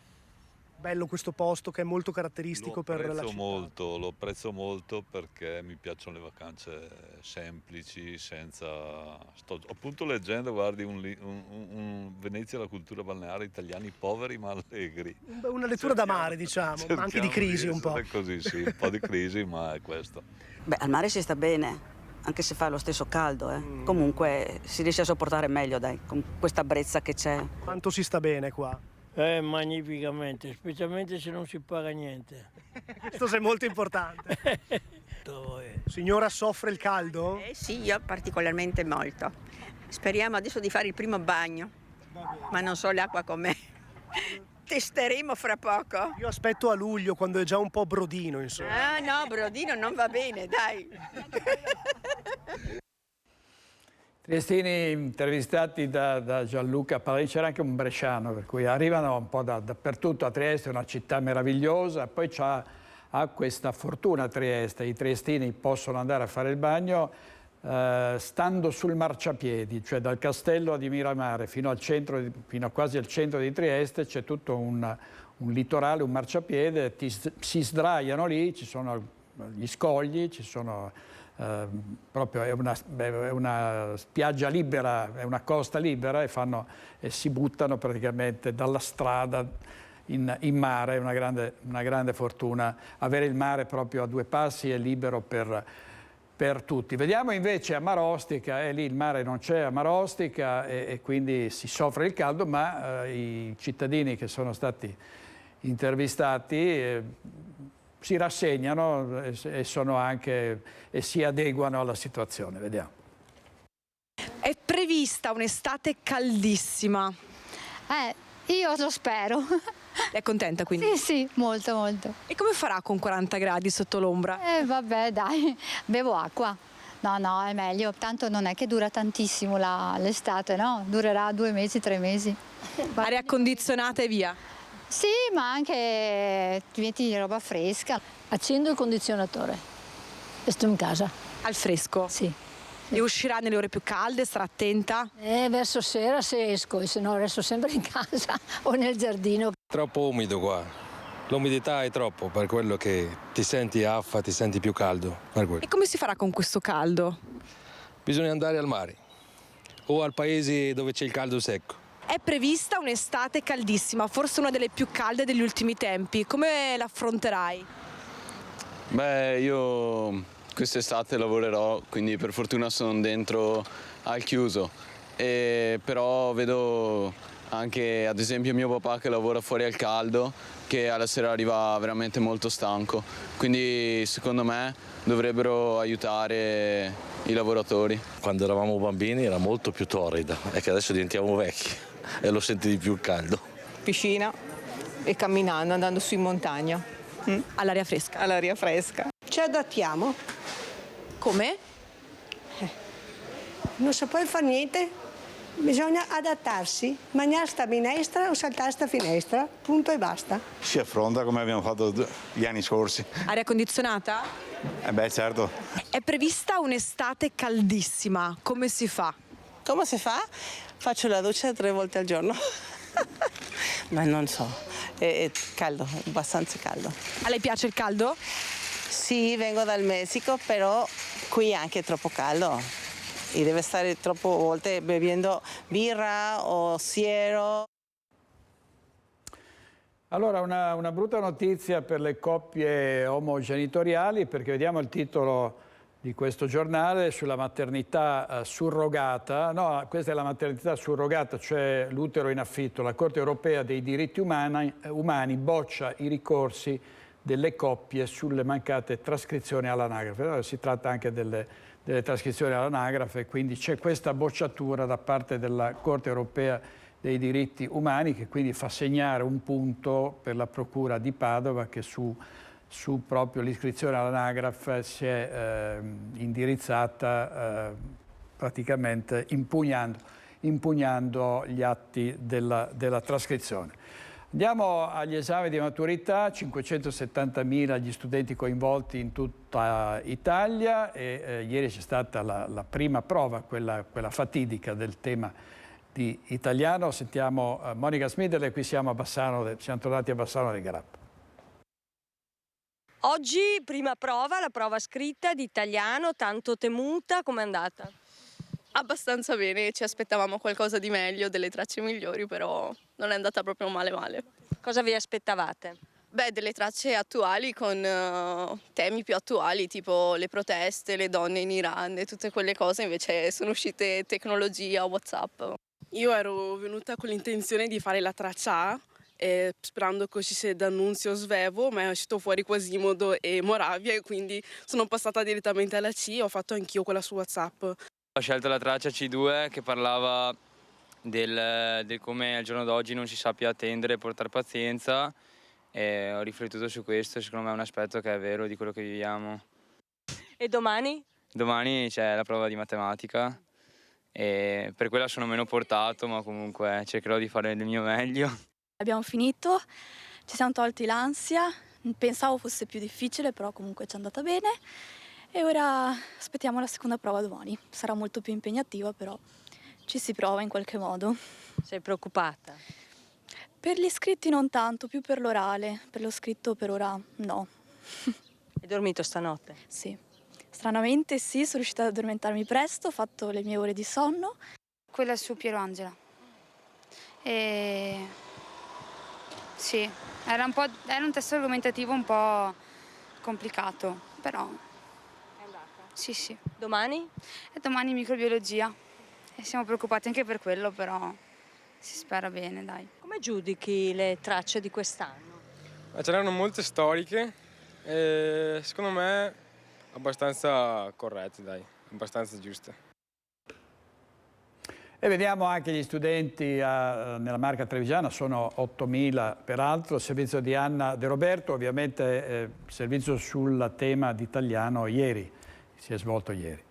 Bello questo posto che è molto caratteristico per la città. Lo apprezzo molto perché mi piacciono le vacanze semplici, senza... Sto appunto leggendo, guardi, un Venezia, la cultura balneare, italiani poveri ma allegri. Una lettura da mare, diciamo, ma anche di crisi un po'. Così, sì, un po' di crisi, ma è questo. Beh, al mare si sta bene, anche se fa lo stesso caldo. Comunque si riesce a sopportare meglio, dai, con questa brezza che c'è. Quanto si sta bene qua? Magnificamente, specialmente se non si paga niente. Questo è molto importante. Signora, soffre il caldo? Sì, io particolarmente molto. Speriamo adesso di fare il primo bagno, ma non so l'acqua com'è. Testeremo fra poco. Io aspetto a luglio, quando è già un po' brodino, insomma. Ah no, brodino non va bene, dai. Triestini intervistati da Gianluca Palladini, c'era anche un bresciano, per cui arrivano un po' dappertutto a Trieste, è una città meravigliosa, poi ha questa fortuna Trieste, i triestini possono andare a fare il bagno stando sul marciapiedi, cioè dal castello di Miramare fino a quasi al centro di Trieste c'è tutto un litorale, un marciapiede, si sdraiano lì, ci sono gli scogli, ci sono... proprio è una spiaggia libera, è una costa libera e si buttano praticamente dalla strada in mare. È una grande fortuna avere il mare proprio a due passi e libero per tutti. Vediamo invece a Marostica, lì il mare non c'è a Marostica e quindi si soffre il caldo, ma i cittadini che sono stati intervistati si rassegnano e si adeguano alla situazione. Vediamo. È prevista un'estate caldissima. Io lo spero. È contenta quindi? Sì, molto, molto. E come farà con 40 gradi sotto l'ombra? Vabbè, dai, bevo acqua. No, è meglio, tanto non è che dura tantissimo l'estate, no? Durerà 2 mesi, 3 mesi. Aria condizionata e via? Sì, ma anche ti metti roba fresca. Accendo il condizionatore e sto in casa. Al fresco? Sì. E uscirà nelle ore più calde, sarà attenta? Verso sera se esco, e se no resto sempre in casa o nel giardino. Troppo umido qua. L'umidità è troppo, per quello che ti senti affa, ti senti più caldo. E come si farà con questo caldo? Bisogna andare al mare o al paese dove c'è il caldo secco. È prevista un'estate caldissima, forse una delle più calde degli ultimi tempi. Come l'affronterai? Io quest'estate lavorerò, quindi per fortuna sono dentro al chiuso. Però vedo anche ad esempio mio papà che lavora fuori al caldo, che alla sera arriva veramente molto stanco, quindi secondo me dovrebbero aiutare i lavoratori. Quando eravamo bambini era molto più torrida, è che adesso diventiamo vecchi e lo senti di più il caldo. Piscina e camminando, andando su in montagna. All'aria fresca. All'aria fresca. Ci adattiamo. Come? Non si può fare niente. Bisogna adattarsi, mangiare sta minestra o saltare sta finestra, punto e basta. Si affronta come abbiamo fatto gli anni scorsi. Aria condizionata? Certo. È prevista un'estate caldissima, come si fa? Come si fa? Faccio la doccia 3 volte al giorno. Ma non so, è caldo, abbastanza caldo. A lei piace il caldo? Sì, vengo dal Messico, però qui è anche troppo caldo. E deve stare troppe volte bevendo birra o siero. Allora, una brutta notizia per le coppie omogenitoriali, perché vediamo il titolo di questo giornale sulla maternità surrogata. No, questa è la maternità surrogata, cioè l'utero in affitto. La Corte europea dei diritti umani boccia i ricorsi delle coppie sulle mancate trascrizioni all'anagrafe. Allora, si tratta anche delle trascrizioni all'anagrafe, quindi c'è questa bocciatura da parte della Corte europea dei diritti umani, che quindi fa segnare un punto per la Procura di Padova, che su proprio l'iscrizione all'anagrafe si è indirizzata praticamente impugnando gli atti della trascrizione. Andiamo agli esami di maturità, 570.000 gli studenti coinvolti in tutta Italia e ieri c'è stata la prima prova, quella fatidica del tema di italiano. Sentiamo Monica Smidele, qui siamo tornati a Bassano del Grappa. Oggi prima prova, la prova scritta di italiano, tanto temuta, com'è andata? Abbastanza bene, ci aspettavamo qualcosa di meglio, delle tracce migliori, però non è andata proprio male. Cosa vi aspettavate? Delle tracce attuali con temi più attuali, tipo le proteste, le donne in Iran e tutte quelle cose, invece sono uscite tecnologia, WhatsApp. Io ero venuta con l'intenzione di fare la traccia A, sperando che uscisse D'Annunzio Svevo, ma è uscito fuori Quasimodo e Moravia e quindi sono passata direttamente alla C e ho fatto anch'io quella su WhatsApp. Ho scelto la traccia C2 che parlava del come al giorno d'oggi non si sa più attendere e portare pazienza e ho riflettuto su questo, secondo me è un aspetto che è vero di quello che viviamo. E domani? Domani c'è la prova di matematica e per quella sono meno portato, ma comunque cercherò di fare il mio meglio. Abbiamo finito, ci siamo tolti l'ansia, pensavo fosse più difficile, però comunque ci è andata bene. E ora aspettiamo la seconda prova domani. Sarà molto più impegnativa, però ci si prova in qualche modo. Sei preoccupata? Per gli iscritti non tanto, più per l'orale. Per lo scritto per ora no. Hai dormito stanotte? Sì. Stranamente sì, sono riuscita ad addormentarmi presto, ho fatto le mie ore di sonno. Quella su Piero Angela. Sì, era un testo argomentativo un po' complicato, però... Sì. Domani? E domani microbiologia. E siamo preoccupati anche per quello, però si spera bene, dai. Come giudichi le tracce di quest'anno? C'erano molte storiche, Secondo me abbastanza corrette, dai, abbastanza giuste. E vediamo anche gli studenti nella Marca Trevigiana, sono 8.000 peraltro, il servizio di Anna De Roberto, ovviamente servizio sul tema di italiano ieri, si è svolto ieri.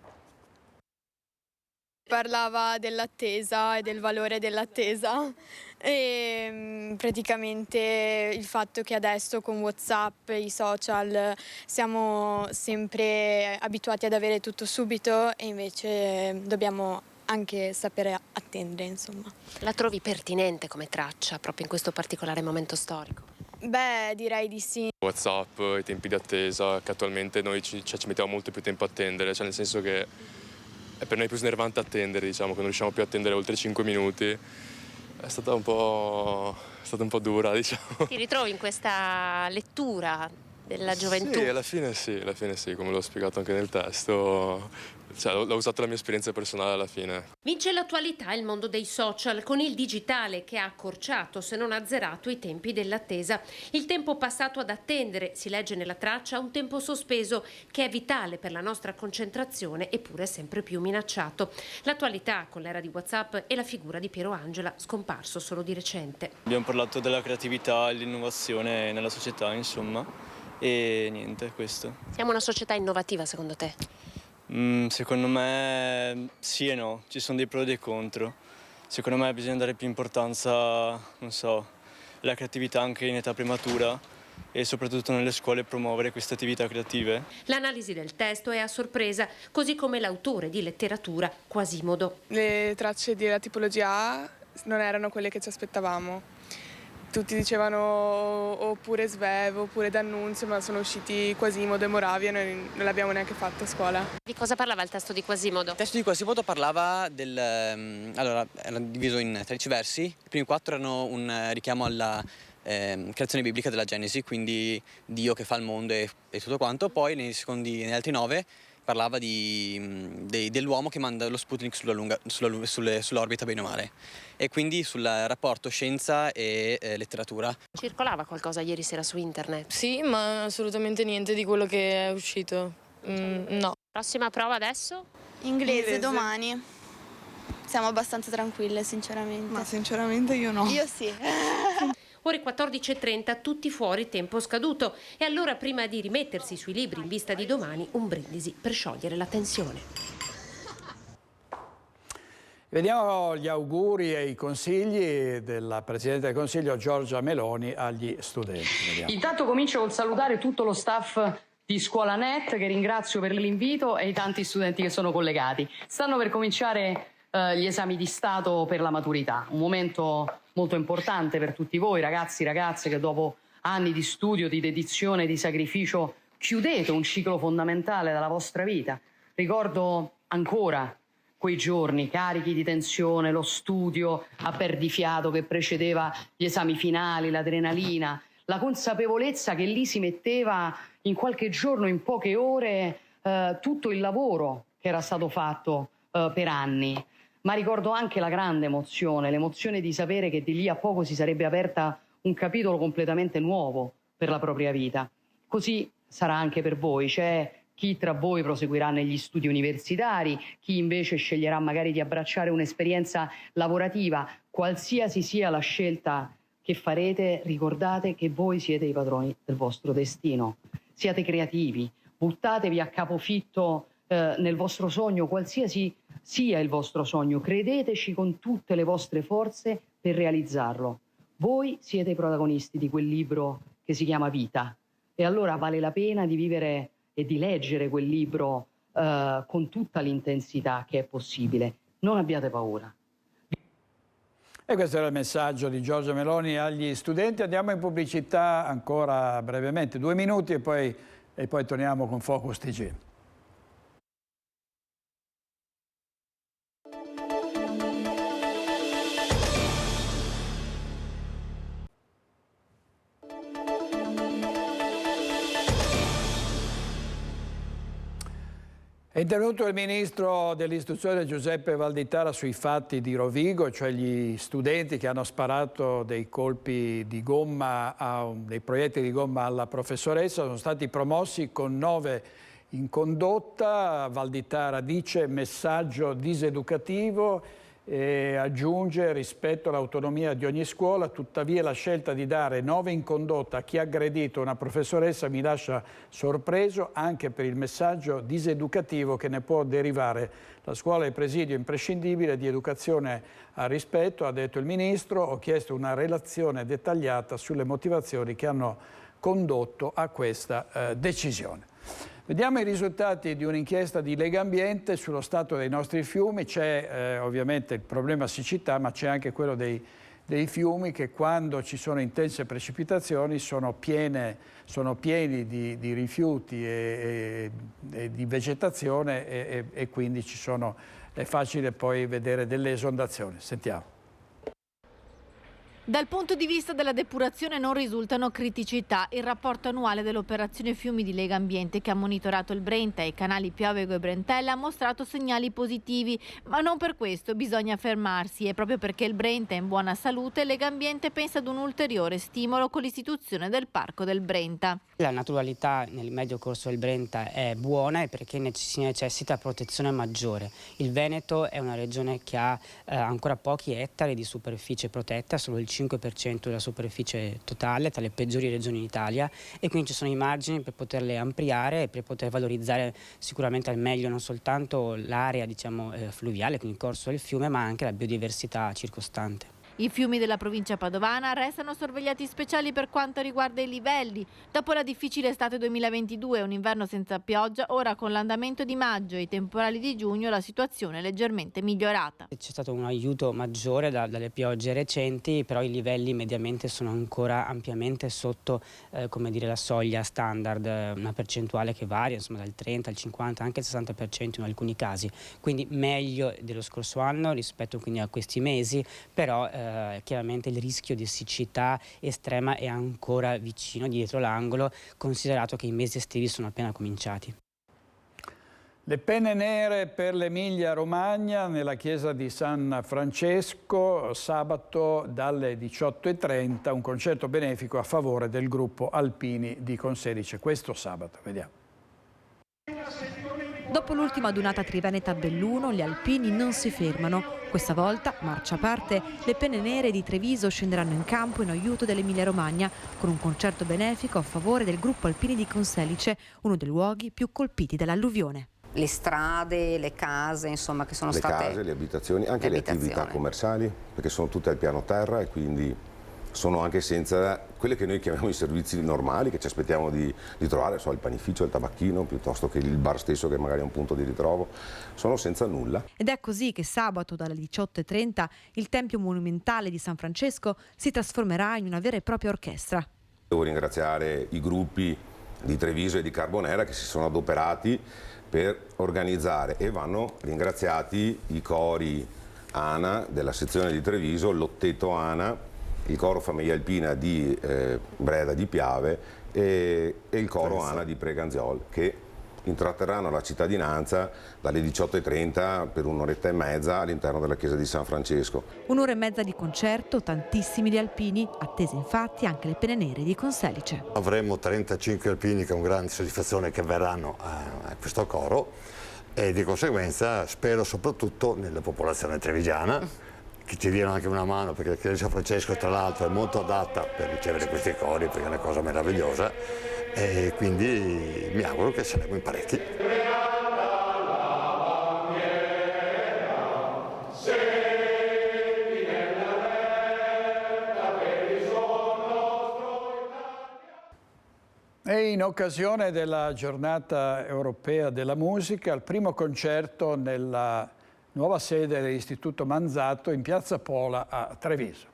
Parlava dell'attesa e del valore dell'attesa e praticamente il fatto che adesso con WhatsApp, i social, siamo sempre abituati ad avere tutto subito e invece dobbiamo anche sapere attendere, insomma. La trovi pertinente come traccia proprio in questo particolare momento storico? Beh, direi di sì. WhatsApp, i tempi di attesa, che attualmente noi ci mettiamo molto più tempo a attendere, cioè nel senso che è per noi più snervante attendere, diciamo, che non riusciamo più a attendere oltre 5 minuti. È stata un po' dura, diciamo. Ti ritrovi in questa lettura della gioventù? Sì, alla fine sì, come l'ho spiegato anche nel testo. Cioè, l'ho usato la mia esperienza personale alla fine. Vince l'attualità il mondo dei social, con il digitale che ha accorciato, se non azzerato, i tempi dell'attesa. Il tempo passato ad attendere, si legge nella traccia, un tempo sospeso che è vitale per la nostra concentrazione eppure sempre più minacciato. L'attualità con l'era di WhatsApp e la figura di Piero Angela, scomparso solo di recente. Abbiamo parlato della creatività e dell'innovazione nella società, insomma, e niente, questo. Siamo una società innovativa, secondo te? Secondo me sì e no, ci sono dei pro e dei contro. Secondo me bisogna dare più importanza, non so, alla creatività anche in età prematura e soprattutto nelle scuole promuovere queste attività creative. L'analisi del testo è a sorpresa, così come l'autore di letteratura, Quasimodo. Le tracce della tipologia A non erano quelle che ci aspettavamo. Tutti dicevano oppure Svevo, oppure D'Annunzio, ma sono usciti Quasimodo e Moravia e noi non l'abbiamo neanche fatto a scuola. Di cosa parlava il testo di Quasimodo? Il testo di Quasimodo parlava allora, era diviso in 13 versi. I primi 4 erano un richiamo alla creazione biblica della Genesi, quindi Dio che fa il mondo e tutto quanto. Poi negli altri 9 parlava dell'uomo che manda lo Sputnik sull'orbita bene o male, e quindi sul rapporto scienza e letteratura. Circolava qualcosa ieri sera su internet? Sì, ma assolutamente niente di quello che è uscito. No. Prossima prova adesso? Inglese domani. Siamo abbastanza tranquille, sinceramente. Ma sinceramente io no. Io sì. Ore 14.30, tutti fuori, tempo scaduto. E allora, prima di rimettersi sui libri in vista di domani, un brindisi per sciogliere la tensione. Vediamo gli auguri e i consigli della Presidente del Consiglio Giorgia Meloni agli studenti. Vediamo. Intanto comincio col salutare tutto lo staff di Scuola Net, che ringrazio per l'invito, e i tanti studenti che sono collegati. Stanno per cominciare gli esami di Stato per la maturità, un momento molto importante per tutti voi ragazzi e ragazze che dopo anni di studio, di dedizione, di sacrificio chiudete un ciclo fondamentale della vostra vita. Ricordo ancora quei giorni carichi di tensione, lo studio a perdifiato che precedeva gli esami finali, l'adrenalina, la consapevolezza che lì si metteva in qualche giorno, in poche ore, tutto il lavoro che era stato fatto per anni. Ma ricordo anche la grande emozione, l'emozione di sapere che di lì a poco si sarebbe aperta un capitolo completamente nuovo per la propria vita. Così sarà anche per voi. C'è chi tra voi proseguirà negli studi universitari, chi invece sceglierà magari di abbracciare un'esperienza lavorativa. Qualsiasi sia la scelta che farete, ricordate che voi siete i padroni del vostro destino. Siate creativi, buttatevi a capofitto nel vostro sogno, qualsiasi sia il vostro sogno, credeteci con tutte le vostre forze per realizzarlo. Voi siete i protagonisti di quel libro che si chiama Vita, e allora vale la pena di vivere e di leggere quel libro con tutta l'intensità che è possibile. Non abbiate paura. E questo era il messaggio di Giorgia Meloni agli studenti. Andiamo in pubblicità ancora brevemente, 2 minuti, e poi torniamo con Focus TG. È intervenuto il ministro dell'istruzione Giuseppe Valditara sui fatti di Rovigo, cioè gli studenti che hanno sparato dei colpi di gomma, dei proiettili di gomma alla professoressa. Sono stati promossi con 9 in condotta. Valditara dice messaggio diseducativo e aggiunge rispetto all'autonomia di ogni scuola, tuttavia la scelta di dare 9 in condotta a chi ha aggredito una professoressa mi lascia sorpreso anche per il messaggio diseducativo che ne può derivare. La scuola è il presidio imprescindibile di educazione al rispetto, ha detto il ministro. Ho chiesto una relazione dettagliata sulle motivazioni che hanno condotto a questa decisione. Vediamo i risultati di un'inchiesta di Legambiente sullo stato dei nostri fiumi. C'è ovviamente il problema siccità, ma c'è anche quello dei fiumi che quando ci sono intense precipitazioni sono pieni di rifiuti e di vegetazione e quindi è facile poi vedere delle esondazioni. Sentiamo. Dal punto di vista della depurazione non risultano criticità. Il rapporto annuale dell'operazione Fiumi di Legambiente, che ha monitorato il Brenta e i canali Piovego e Brentella, ha mostrato segnali positivi, ma non per questo bisogna fermarsi, e proprio perché il Brenta è in buona salute, Legambiente pensa ad un ulteriore stimolo con l'istituzione del Parco del Brenta. La naturalità nel medio corso del Brenta è buona e perché si necessita protezione maggiore. Il Veneto è una regione che ha ancora pochi ettari di superficie protetta, solo il 5% della superficie totale, tra le peggiori regioni d'Italia, e quindi ci sono i margini per poterle ampliare e per poter valorizzare sicuramente al meglio non soltanto l'area fluviale, quindi il corso del fiume, ma anche la biodiversità circostante. I fiumi della provincia padovana restano sorvegliati speciali per quanto riguarda i livelli. Dopo la difficile estate 2022 e un inverno senza pioggia, ora con l'andamento di maggio e i temporali di giugno la situazione è leggermente migliorata. C'è stato un aiuto maggiore dalle piogge recenti, però i livelli mediamente sono ancora ampiamente sotto la soglia standard, una percentuale che varia dal 30 al 50, anche il 60% in alcuni casi. Quindi meglio dello scorso anno rispetto quindi a questi mesi, però chiaramente il rischio di siccità estrema è ancora vicino, dietro l'angolo, considerato che i mesi estivi sono appena cominciati. Le penne nere per l'Emilia Romagna nella chiesa di San Francesco, sabato dalle 18:30, un concerto benefico a favore del gruppo Alpini di Conselice. Questo sabato, vediamo. Dopo l'ultima adunata triveneta a Belluno, gli alpini non si fermano. Questa volta, marcia a parte, le penne nere di Treviso scenderanno in campo in aiuto dell'Emilia Romagna con un concerto benefico a favore del gruppo Alpini di Conselice, uno dei luoghi più colpiti dall'alluvione. Le strade, le case, insomma, che sono state... Le case, le abitazioni, anche le attività commerciali, perché sono tutte al piano terra e quindi sono anche senza quelle che noi chiamiamo i servizi normali che ci aspettiamo di trovare, il panificio, il tabacchino, piuttosto che il bar stesso che magari è un punto di ritrovo, sono senza nulla. Ed è così che sabato dalle 18:30 il Tempio Monumentale di San Francesco si trasformerà in una vera e propria orchestra. Devo ringraziare i gruppi di Treviso e di Carbonera che si sono adoperati per organizzare, e vanno ringraziati i cori ANA della sezione di Treviso, l'Otteto ANA, il coro Famiglia Alpina di Breda di Piave e il coro ANA di Preganziol, che intratterranno la cittadinanza dalle 18:30 per un'oretta e mezza all'interno della chiesa di San Francesco. Un'ora e mezza di concerto, tantissimi gli alpini, attese infatti anche le penne nere di Conselice. Avremo 35 alpini con grande soddisfazione che verranno a questo coro e di conseguenza spero soprattutto nella popolazione trevigiana che ci diano anche una mano, perché la chiesa di San Francesco tra l'altro è molto adatta per ricevere questi cori, perché è una cosa meravigliosa, e quindi mi auguro che saremo in parecchi. E in occasione della giornata europea della musica, il primo concerto nella nuova sede dell'Istituto Manzato in Piazza Pola a Treviso.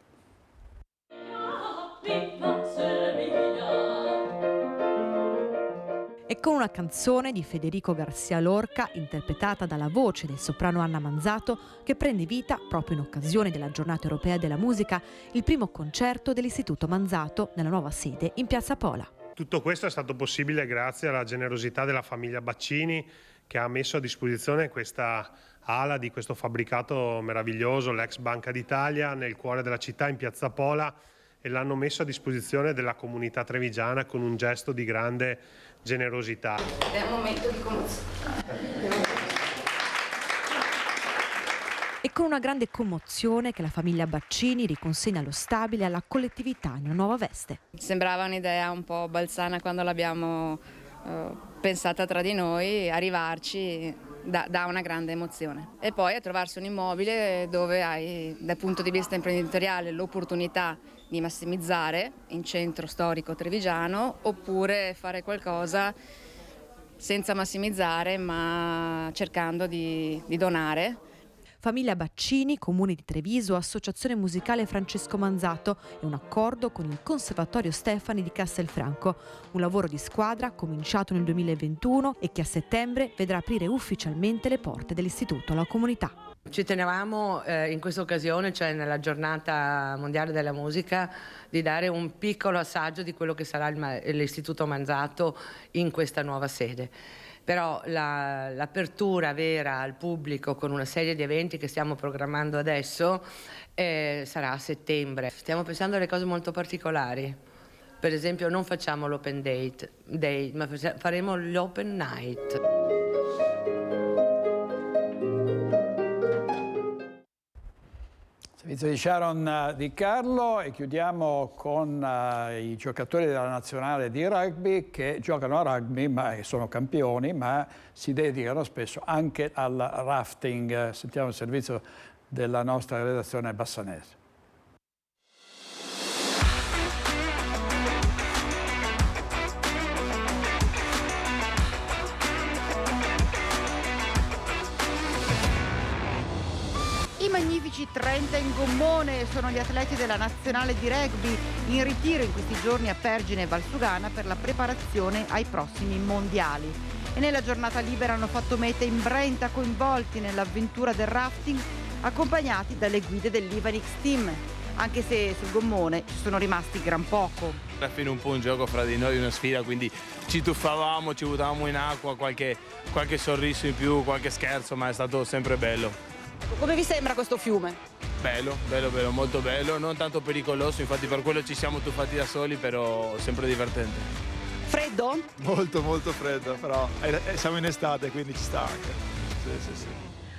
E con una canzone di Federico Garcia Lorca, interpretata dalla voce del soprano Anna Manzato, che prende vita, proprio in occasione della Giornata Europea della Musica, il primo concerto dell'Istituto Manzato nella nuova sede in Piazza Pola. Tutto questo è stato possibile grazie alla generosità della famiglia Baccini, che ha messo a disposizione questa ala di questo fabbricato meraviglioso, l'ex Banca d'Italia, nel cuore della città, in Piazza Pola, e l'hanno messo a disposizione della comunità trevigiana con un gesto di grande generosità. È un momento di commozione. E con una grande commozione che la famiglia Baccini riconsegna lo stabile alla collettività in una nuova veste. Sembrava un'idea un po' balzana quando l'abbiamo pensata tra di noi, arrivarci dà una grande emozione. E poi a trovarsi un immobile dove hai dal punto di vista imprenditoriale l'opportunità di massimizzare in centro storico trevigiano, oppure fare qualcosa senza massimizzare ma cercando di donare. Famiglia Baccini, Comune di Treviso, Associazione Musicale Francesco Manzato e un accordo con il Conservatorio Stefani di Castelfranco. Un lavoro di squadra cominciato nel 2021 e che a settembre vedrà aprire ufficialmente le porte dell'istituto alla comunità. Ci tenevamo in questa occasione, cioè nella giornata mondiale della musica, di dare un piccolo assaggio di quello che sarà l'Istituto Manzato in questa nuova sede. Però l'apertura vera al pubblico con una serie di eventi che stiamo programmando adesso sarà a settembre. Stiamo pensando a delle cose molto particolari. Per esempio non facciamo l'open day, ma faremo l'open night. Servizio di Sharon Di Carlo, e chiudiamo con i giocatori della nazionale di rugby che giocano a rugby, ma sono campioni, ma si dedicano spesso anche al rafting. Sentiamo il servizio della nostra redazione bassanese. I magnifici 30 in gommone sono gli atleti della nazionale di rugby in ritiro in questi giorni a Pergine e Valsugana per la preparazione ai prossimi mondiali. E nella giornata libera hanno fatto meta in Brenta, coinvolti nell'avventura del rafting, accompagnati dalle guide dell'Ivanix Team, anche se sul gommone ci sono rimasti gran poco. Alla fine un po' un gioco fra di noi, una sfida, quindi ci tuffavamo, ci buttavamo in acqua, qualche sorriso in più, qualche scherzo, ma è stato sempre bello. Come vi sembra questo fiume? Bello, molto bello, non tanto pericoloso, infatti per quello ci siamo tuffati da soli, però sempre divertente. Freddo? Molto freddo, però siamo in estate, quindi ci sta anche. Sì.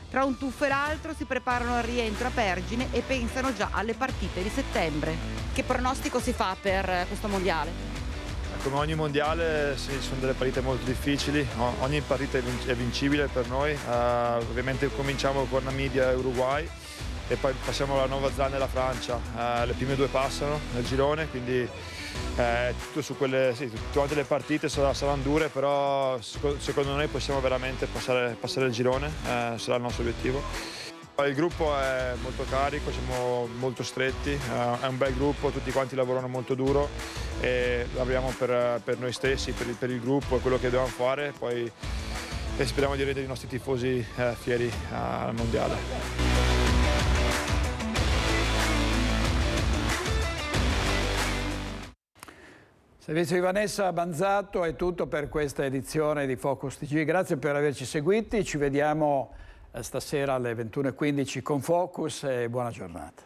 Tra un tuffo e l'altro si preparano al rientro a Pergine e pensano già alle partite di settembre. Che pronostico si fa per questo mondiale? Come ogni mondiale sì, sono delle partite molto difficili, ogni partita è vincibile per noi, ovviamente cominciamo con Namibia e Uruguay e poi passiamo alla Nuova Zelanda e la Francia, le prime due passano nel girone, quindi tutto su quelle, sì, tutte le partite saranno dure, però secondo noi possiamo veramente passare il girone, sarà il nostro obiettivo. Il gruppo è molto carico, siamo molto stretti, è un bel gruppo, tutti quanti lavorano molto duro e lavoriamo per noi stessi, per il gruppo e quello che dobbiamo fare, poi speriamo di rendere i nostri tifosi fieri al mondiale. Servizio di Vanessa Manzato è tutto per questa edizione di Focus TG. Grazie per averci seguiti, ci vediamo stasera alle 21:15 con Focus e buona giornata.